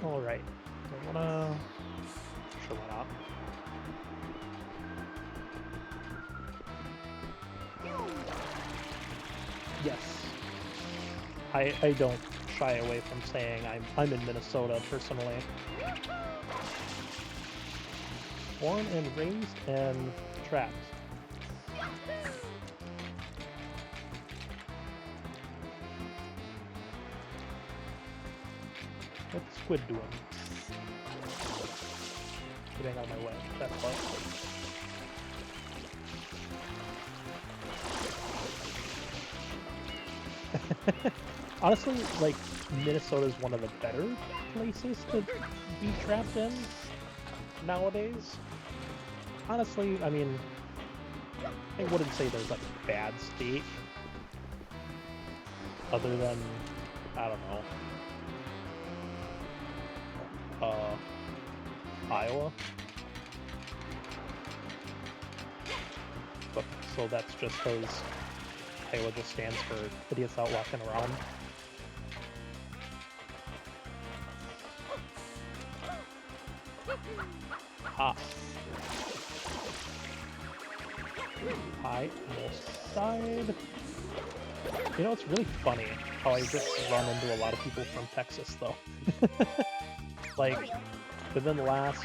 Alright, I wanna... Sure, why not? Yes. I don't shy away from saying I'm in Minnesota personally. Born and raised and trapped. What's Squid doing? Getting out of my way. That's fun. Honestly, like, Minnesota is one of the better places to be trapped in nowadays. Honestly, I mean, I wouldn't say there's like a bad state, other than, I don't know, Iowa. But, so that's just because Iowa just stands for idiots out walking around. Ah. I almost died. You know, it's really funny how I just run into a lot of people from Texas, though. Like, within the last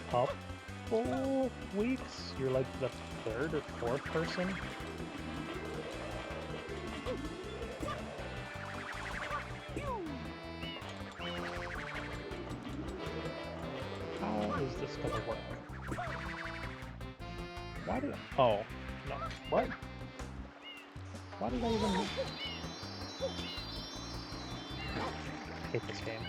couple weeks, you're like the third or fourth person. How is this gonna work? Why did I... Oh, no. What? Why did I even... I hate this game.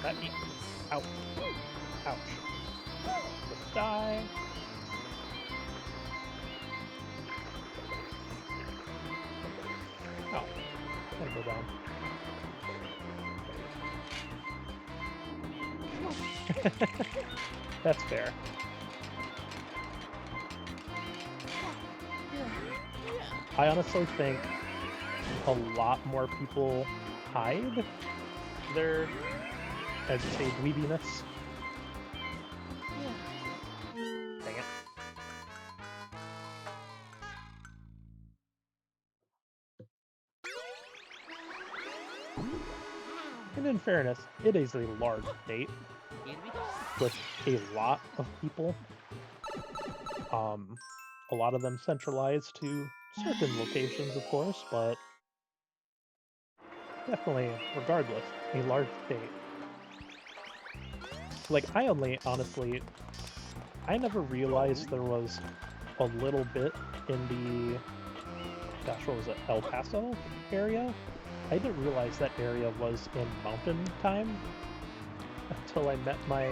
Let me... Ouch. Ouch. Just die. Oh. Gotta go down. That's fair. I honestly think a lot more people hide their, as you say, dweebiness. Dang it. And in fairness, it is a large state with a lot of people. A lot of them centralized to certain locations, of course, but definitely, regardless, a large state. Like, I honestly, I never realized there was a little bit in the, gosh, what was it, El Paso area? I didn't realize that area was in mountain time until I met my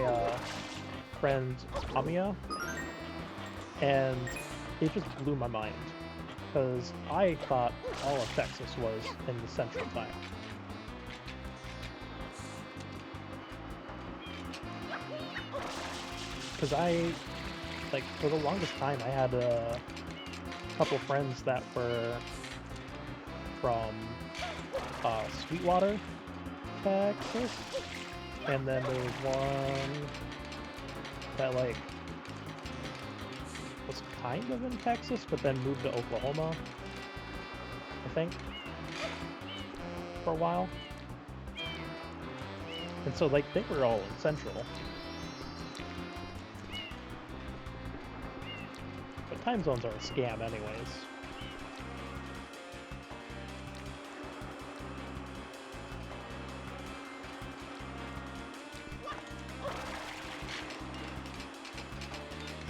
friend Amia, and it just blew my mind, because I thought all of Texas was in the central time. Because like, for the longest time, I had a couple friends that were from Sweetwater, Texas, and then there was one that, like, was kind of in Texas, but then moved to Oklahoma, I think, for a while. And so, like, they were all in Central. But time zones are a scam anyways.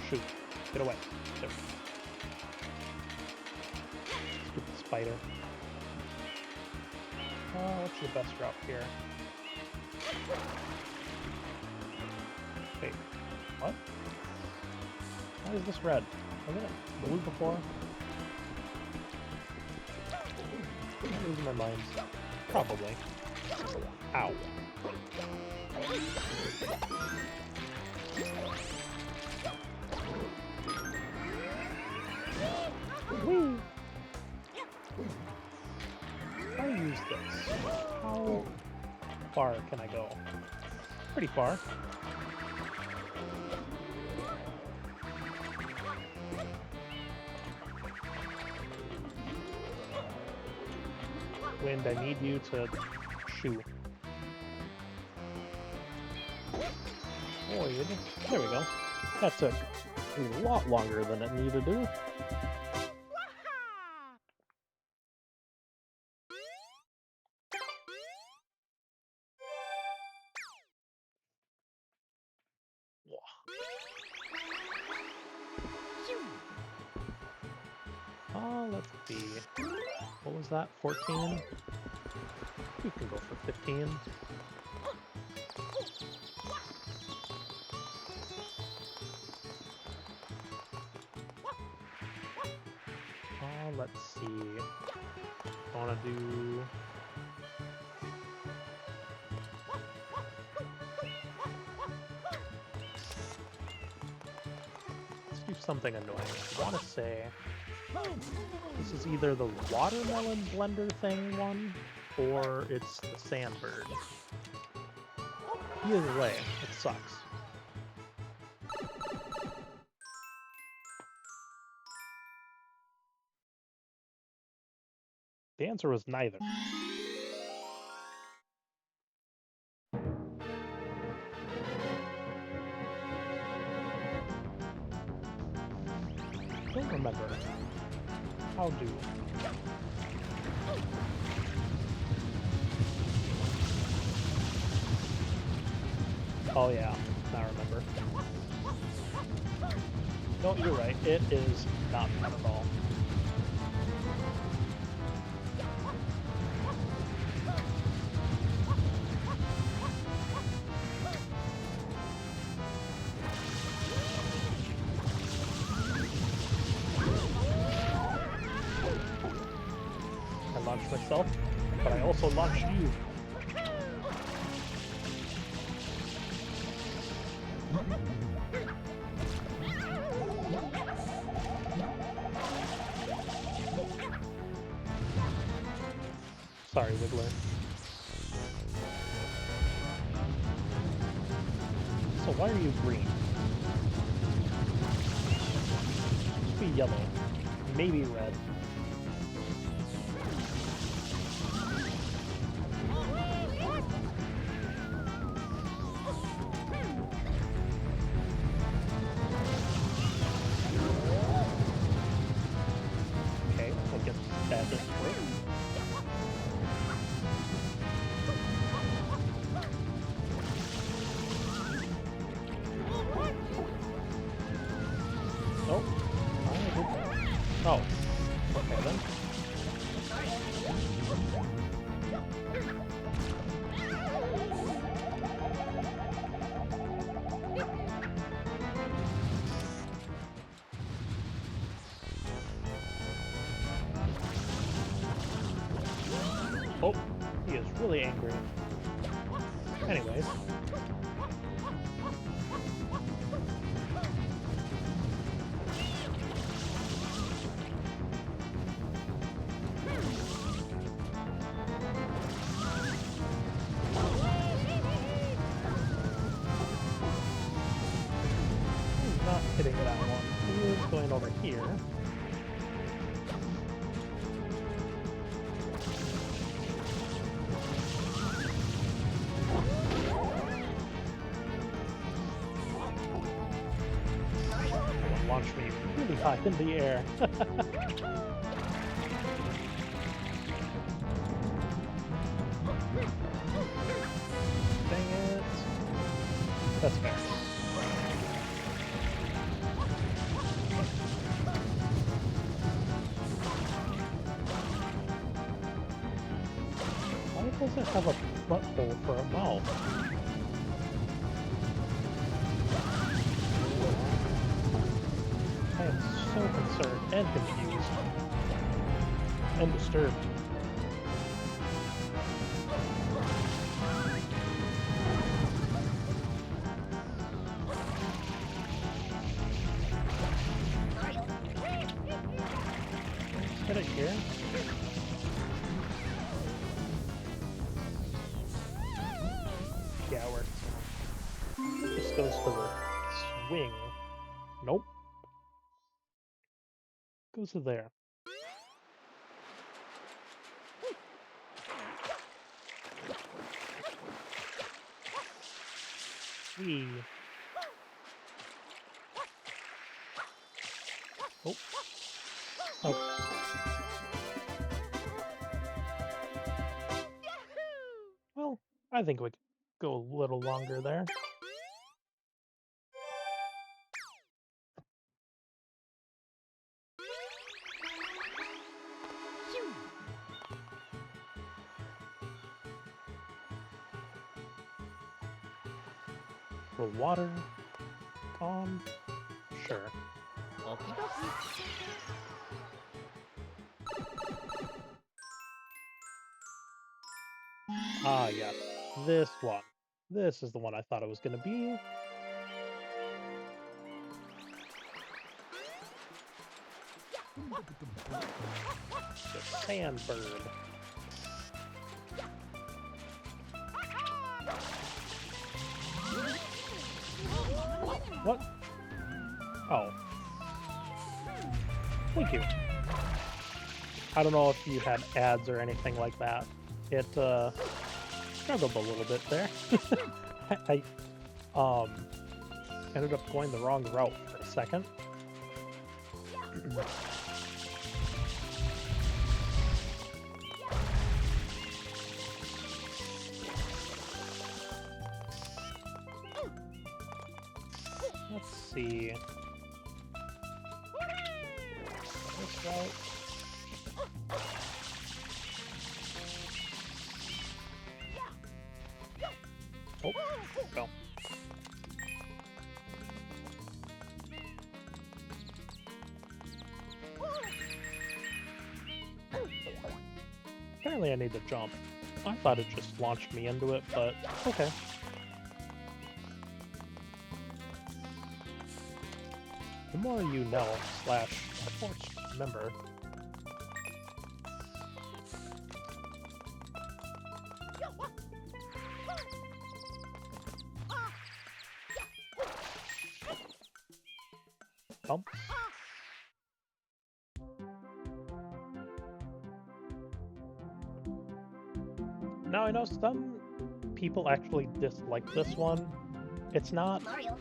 Shoot. Get away. There. Stupid spider. What's the best route here? Wait. What? Why is this red? Wasn't it blue before? I'm losing my mind. Probably. Ow. Whee! If I use this, how far can I go? Pretty far. Wind, I need you to shoot. Void. There we go. That took a lot longer than it needed to. Let's see. What was that? 14? We can go for 15. Let's see. I want to do... Let's do something annoying. I want to say... This is either the watermelon blender thing one, or it's the sandbird. Either way, it sucks. The answer was neither. Don't remember. How do? Oh yeah, I remember. No, you're right. It is not fun at all. I launched myself, but I also launched you. Sorry, Wiggler. So why are you green? Be yellow. Maybe red. Okay, I guess that doesn't work. Nope. Oh. Okay then. Oh, he is really angry. Anyways. Not hitting that one. He is going over here. Launch me really high in the air. Dang it. That's fair. Why does it have a butthole for a mouth? I am so concerned and confused. And disturbed. Get it here? Yeah, it works. This goes to the swing. Nope. Goes to there. Whee. Oh. Oh. Well, I think we could go a little longer there. For water? Sure. Ah, yes. This one. This is the one I thought it was going to be. The sandbird. What? Oh. Thank you. I don't know if you had ads or anything like that. It struggled a little bit there. I ended up going the wrong route for a second. Let's see. This route. Oh, go. Apparently I need to jump. I thought it just launched me into it, but okay. The more you know, / a forced member. Bump. Now I know some people actually dislike this one. It's not Mario.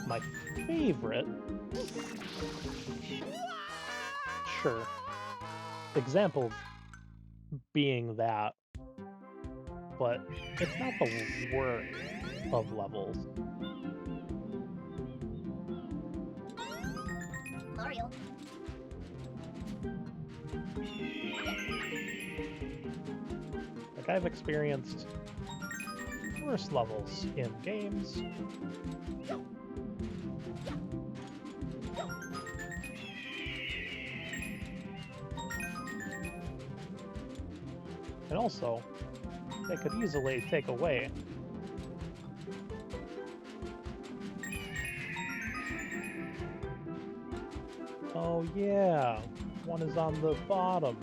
my favorite. Sure. Example being that, but it's not the worst of levels. Mario. Like, I've experienced worse levels in games. And also, they could easily take away oh yeah, one is on the bottom.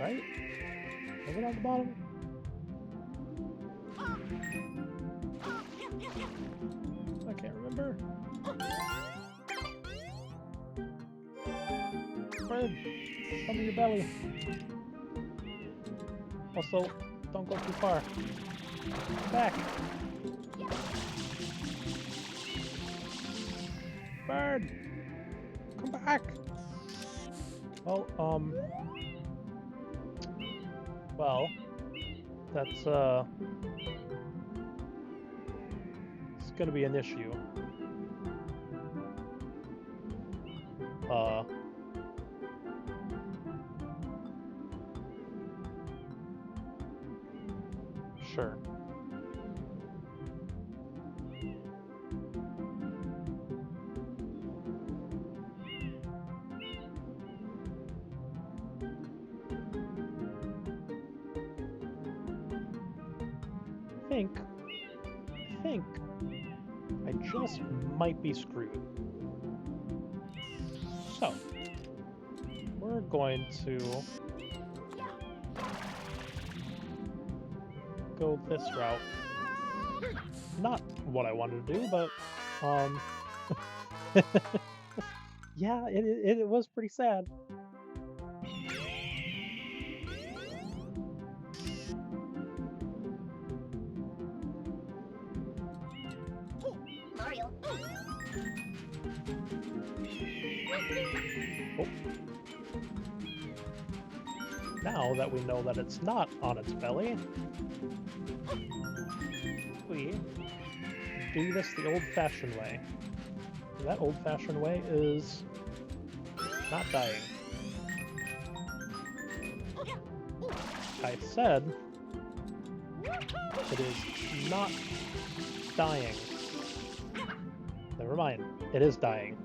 Right? Was it on the bottom? I can't remember. Fred, come to your belly. Also, don't go too far. Back. Bird! Come back! Well, well, that's, it's gonna be an issue. Sure. I think I just might be screwed. So, we're going to go this route. Not what I wanted to do, but, yeah, it was pretty sad. Mario. Oh. Now that we know that it's not on its belly, we do this the old-fashioned way. And that old-fashioned way is not dying. I said it is not dying. Never mind, it is dying.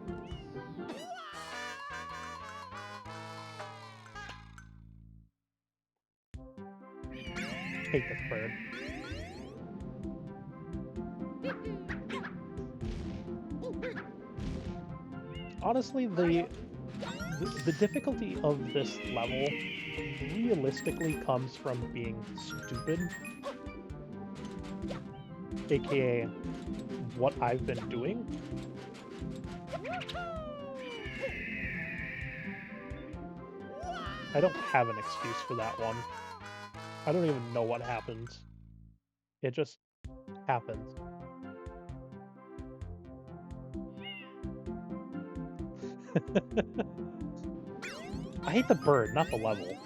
Hate this bird. Honestly, the difficulty of this level realistically comes from being stupid. AKA what I've been doing. I don't have an excuse for that one. I don't even know what happens. It just happens. I hate the bird, not the level.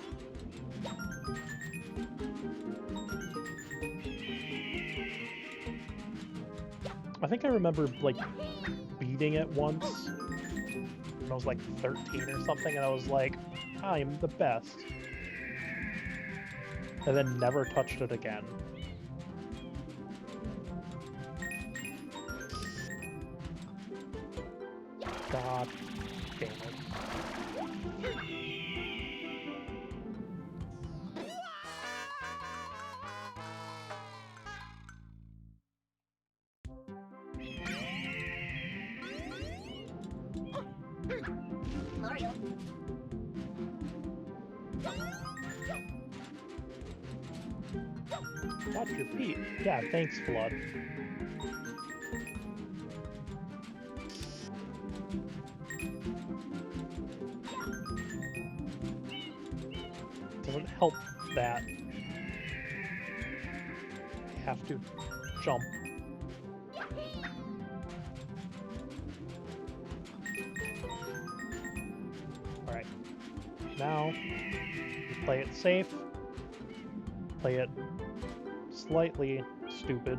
I think I remember, like, beating it once when I was like 13 or something, and I was like, I'm the best. And then never touched it again. God damn it. Mario. Watch your feet. Yeah, thanks, Flood. Doesn't help that I have to jump. Alright. Now, you play it safe. Play it slightly stupid.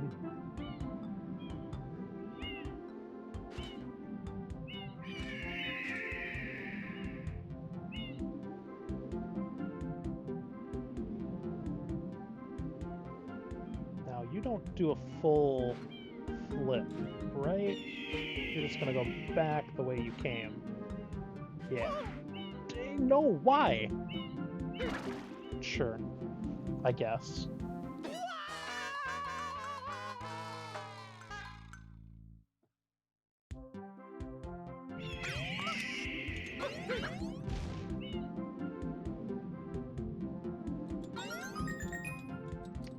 Now, you don't do a full flip, right? You're just gonna go back the way you came. Yeah. No, why? Sure. I guess.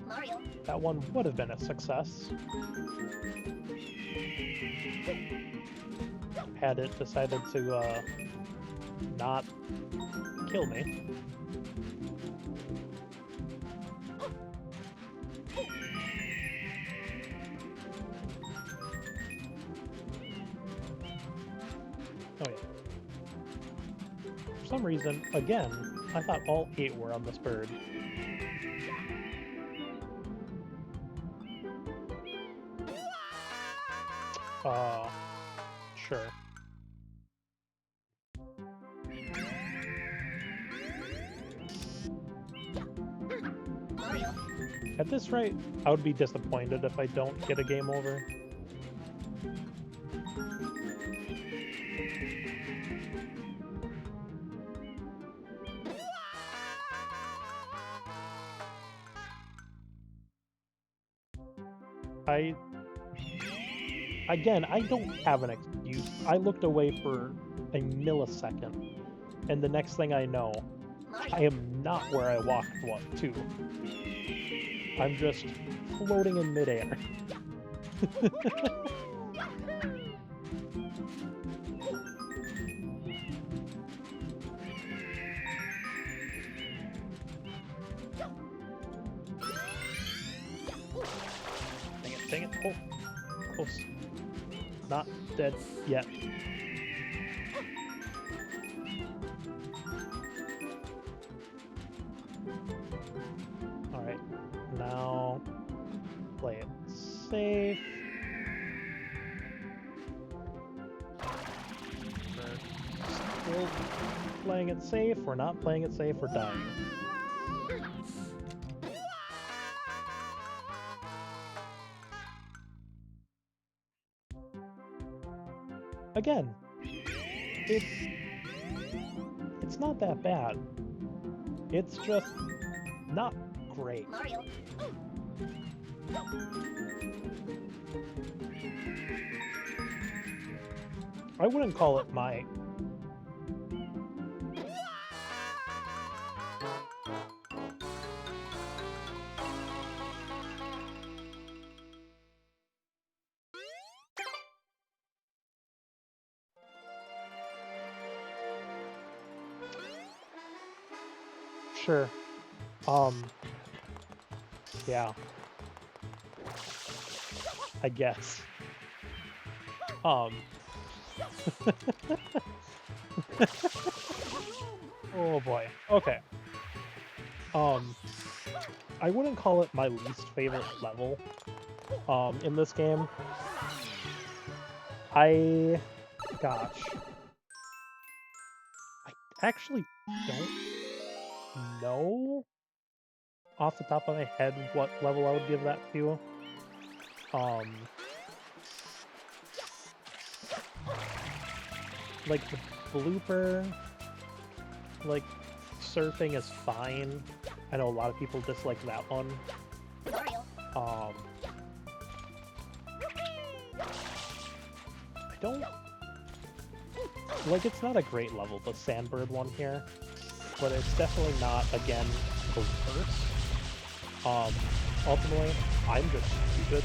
Mario. That one would have been a success. Had it decided to, not kill me. Oh yeah. For some reason, again, I thought all 8 were on this bird. Sure. Mario. At this rate, I would be disappointed if I don't get a game over. Again, I don't have an excuse. I looked away for a millisecond, and the next thing I know, I am not where I walked to. I'm just floating in midair. Dang it. Oh, close. Not dead yet. Alright, now play it safe. We're still playing it safe, we're not playing it safe, we're dying. Again, it's not that bad. It's just not great. Mario. I wouldn't call it my... Sure. Yeah. I guess. Oh boy. Okay. I wouldn't call it my least favorite level, in this game. Gosh. I actually don't know off the top of my head what level I would give that to. Like the blooper, like surfing is fine. I know a lot of people dislike that one. Mario. I don't like, it's not a great level, the Sandbird one here, but it's definitely not, again, the worst. Ultimately, I'm just stupid.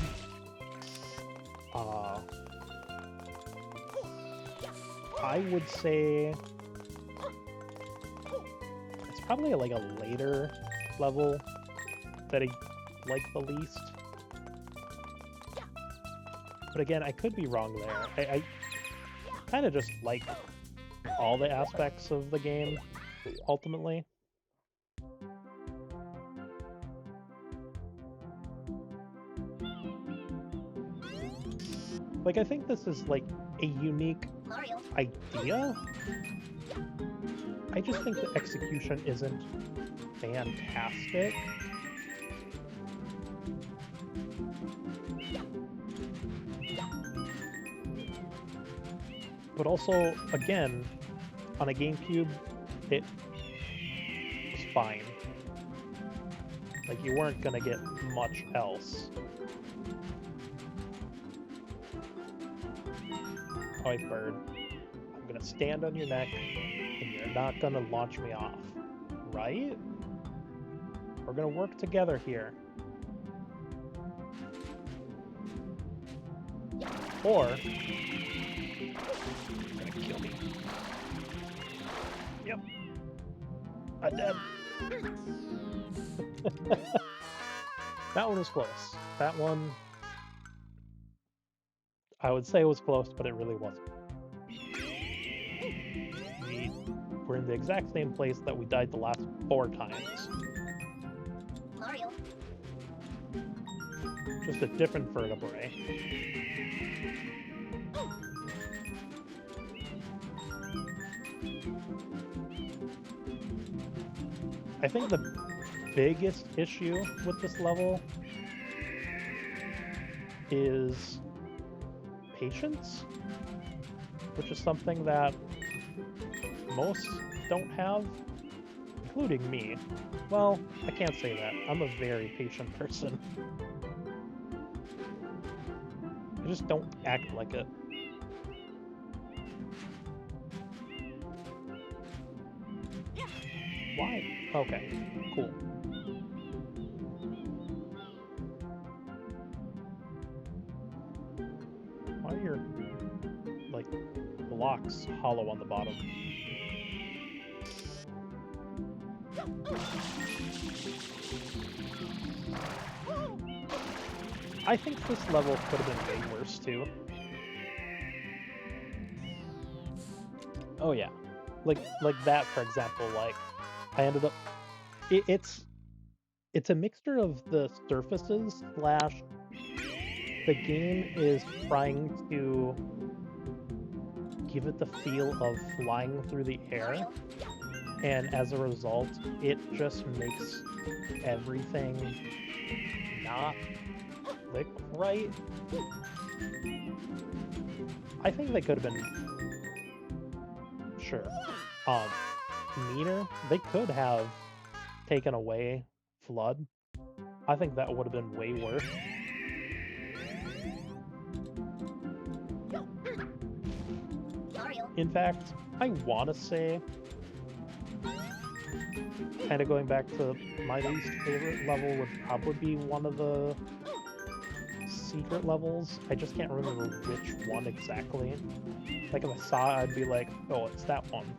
I would say it's probably like a later level that I like the least. But again, I could be wrong there. I kind of just like all the aspects of the game, ultimately. Like, I think this is, like, a unique Mario. idea. I just think the execution isn't fantastic. But also, again, on a GameCube, it was fine. Like, you weren't gonna get much else. Alright, bird. I'm gonna stand on your neck, and you're not gonna launch me off. Right? We're gonna work together here. Or... you're gonna kill me. Yep. I'm dead. That one was close. That one... I would say it was close, but it really wasn't. We're in the exact same place that we died the last 4 times. Mario. Just a different vertebrae. I think the biggest issue with this level is patience, which is something that most don't have, including me. Well, I can't say that. I'm a very patient person. I just don't act like it. Why? Okay, cool. Why are your, like, blocks hollow on the bottom? I think this level could have been way worse, too. Oh yeah. Like that, for example, like, I ended up... It's a mixture of the surfaces slash the game is trying to give it the feel of flying through the air, and as a result, it just makes everything not click right. I think they could have been meaner. They could have taken away Flood. I think that would have been way worse. Mario. In fact, I want to say, kind of going back to my least favorite level would probably be one of the secret levels. I just can't remember which one exactly. Like, if I saw it, I'd be like, oh, it's that one.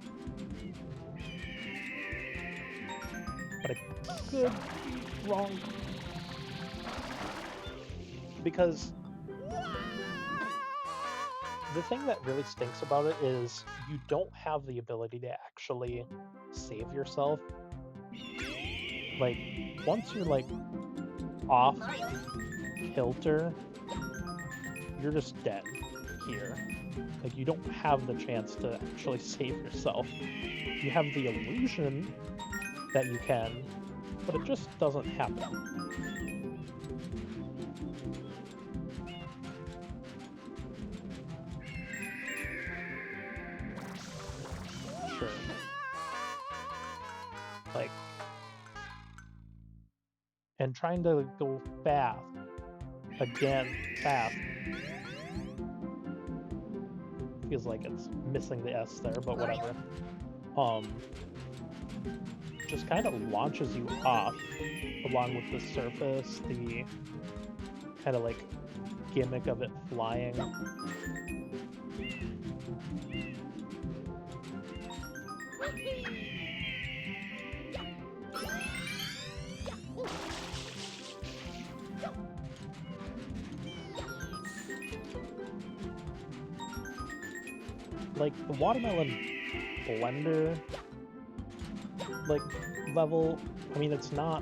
but it could be wrong. Because the thing that really stinks about it is you don't have the ability to actually save yourself. Like, once you're like off kilter, you're just dead here. Like, you don't have the chance to actually save yourself. You have the illusion that you can, but it just doesn't happen. Sure. Like, and trying to go fast. Again, fast. Feels like it's missing the S there, but whatever. Just kind of launches you off, along with the surface, the kind of like gimmick of it flying. Like, the watermelon blender, like, level, I mean, it's not...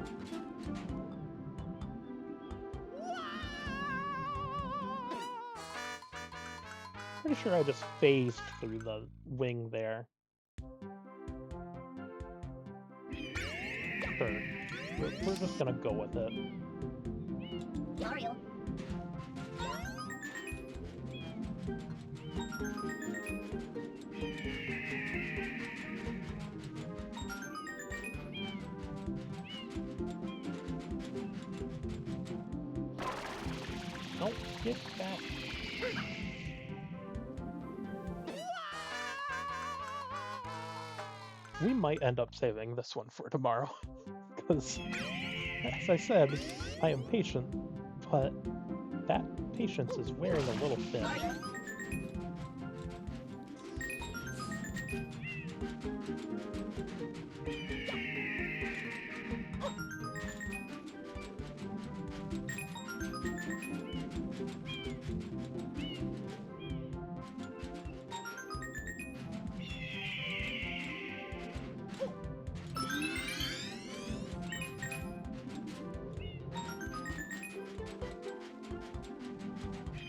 Pretty sure I just phased through the wing there. Sure. We're just gonna go with it. Mario. Don't get back. We might end up saving this one for tomorrow, because, as I said, I am patient, but that patience is wearing a little thin.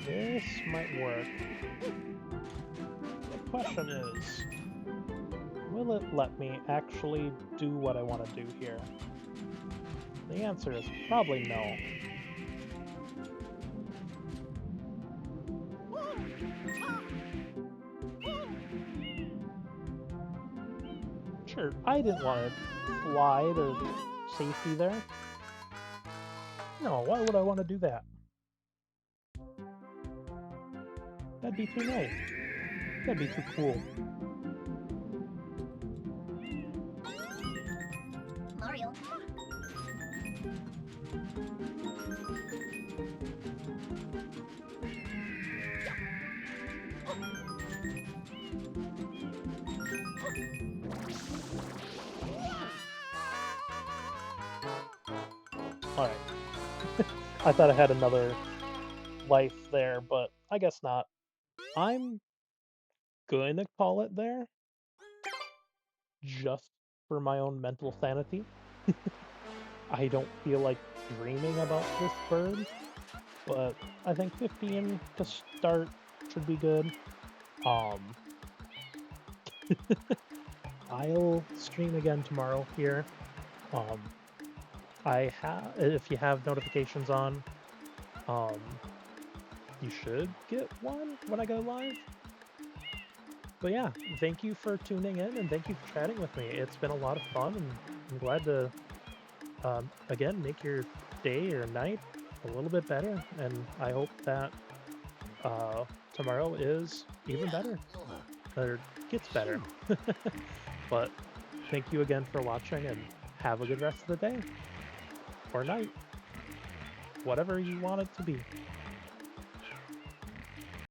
This might work. The question is, will it let me actually do what I want to do here? The answer is probably no. Sure, I didn't want to fly to safety there. No, why would I want to do that? That'd be too nice. That'd be too cool. Mario. Alright. I thought I had another life there, but I guess not. I'm going to call it there, just for my own mental sanity. I don't feel like dreaming about this bird, but I think 15 to start should be good. I'll stream again tomorrow here. If you have notifications on, you should get one when I go live. But yeah, thank you for tuning in, and thank you for chatting with me. It's been a lot of fun, and I'm glad to, again, make your day or night a little bit better. And I hope that tomorrow is even better, or gets better. But thank you again for watching, and have a good rest of the day, or night, whatever you want it to be.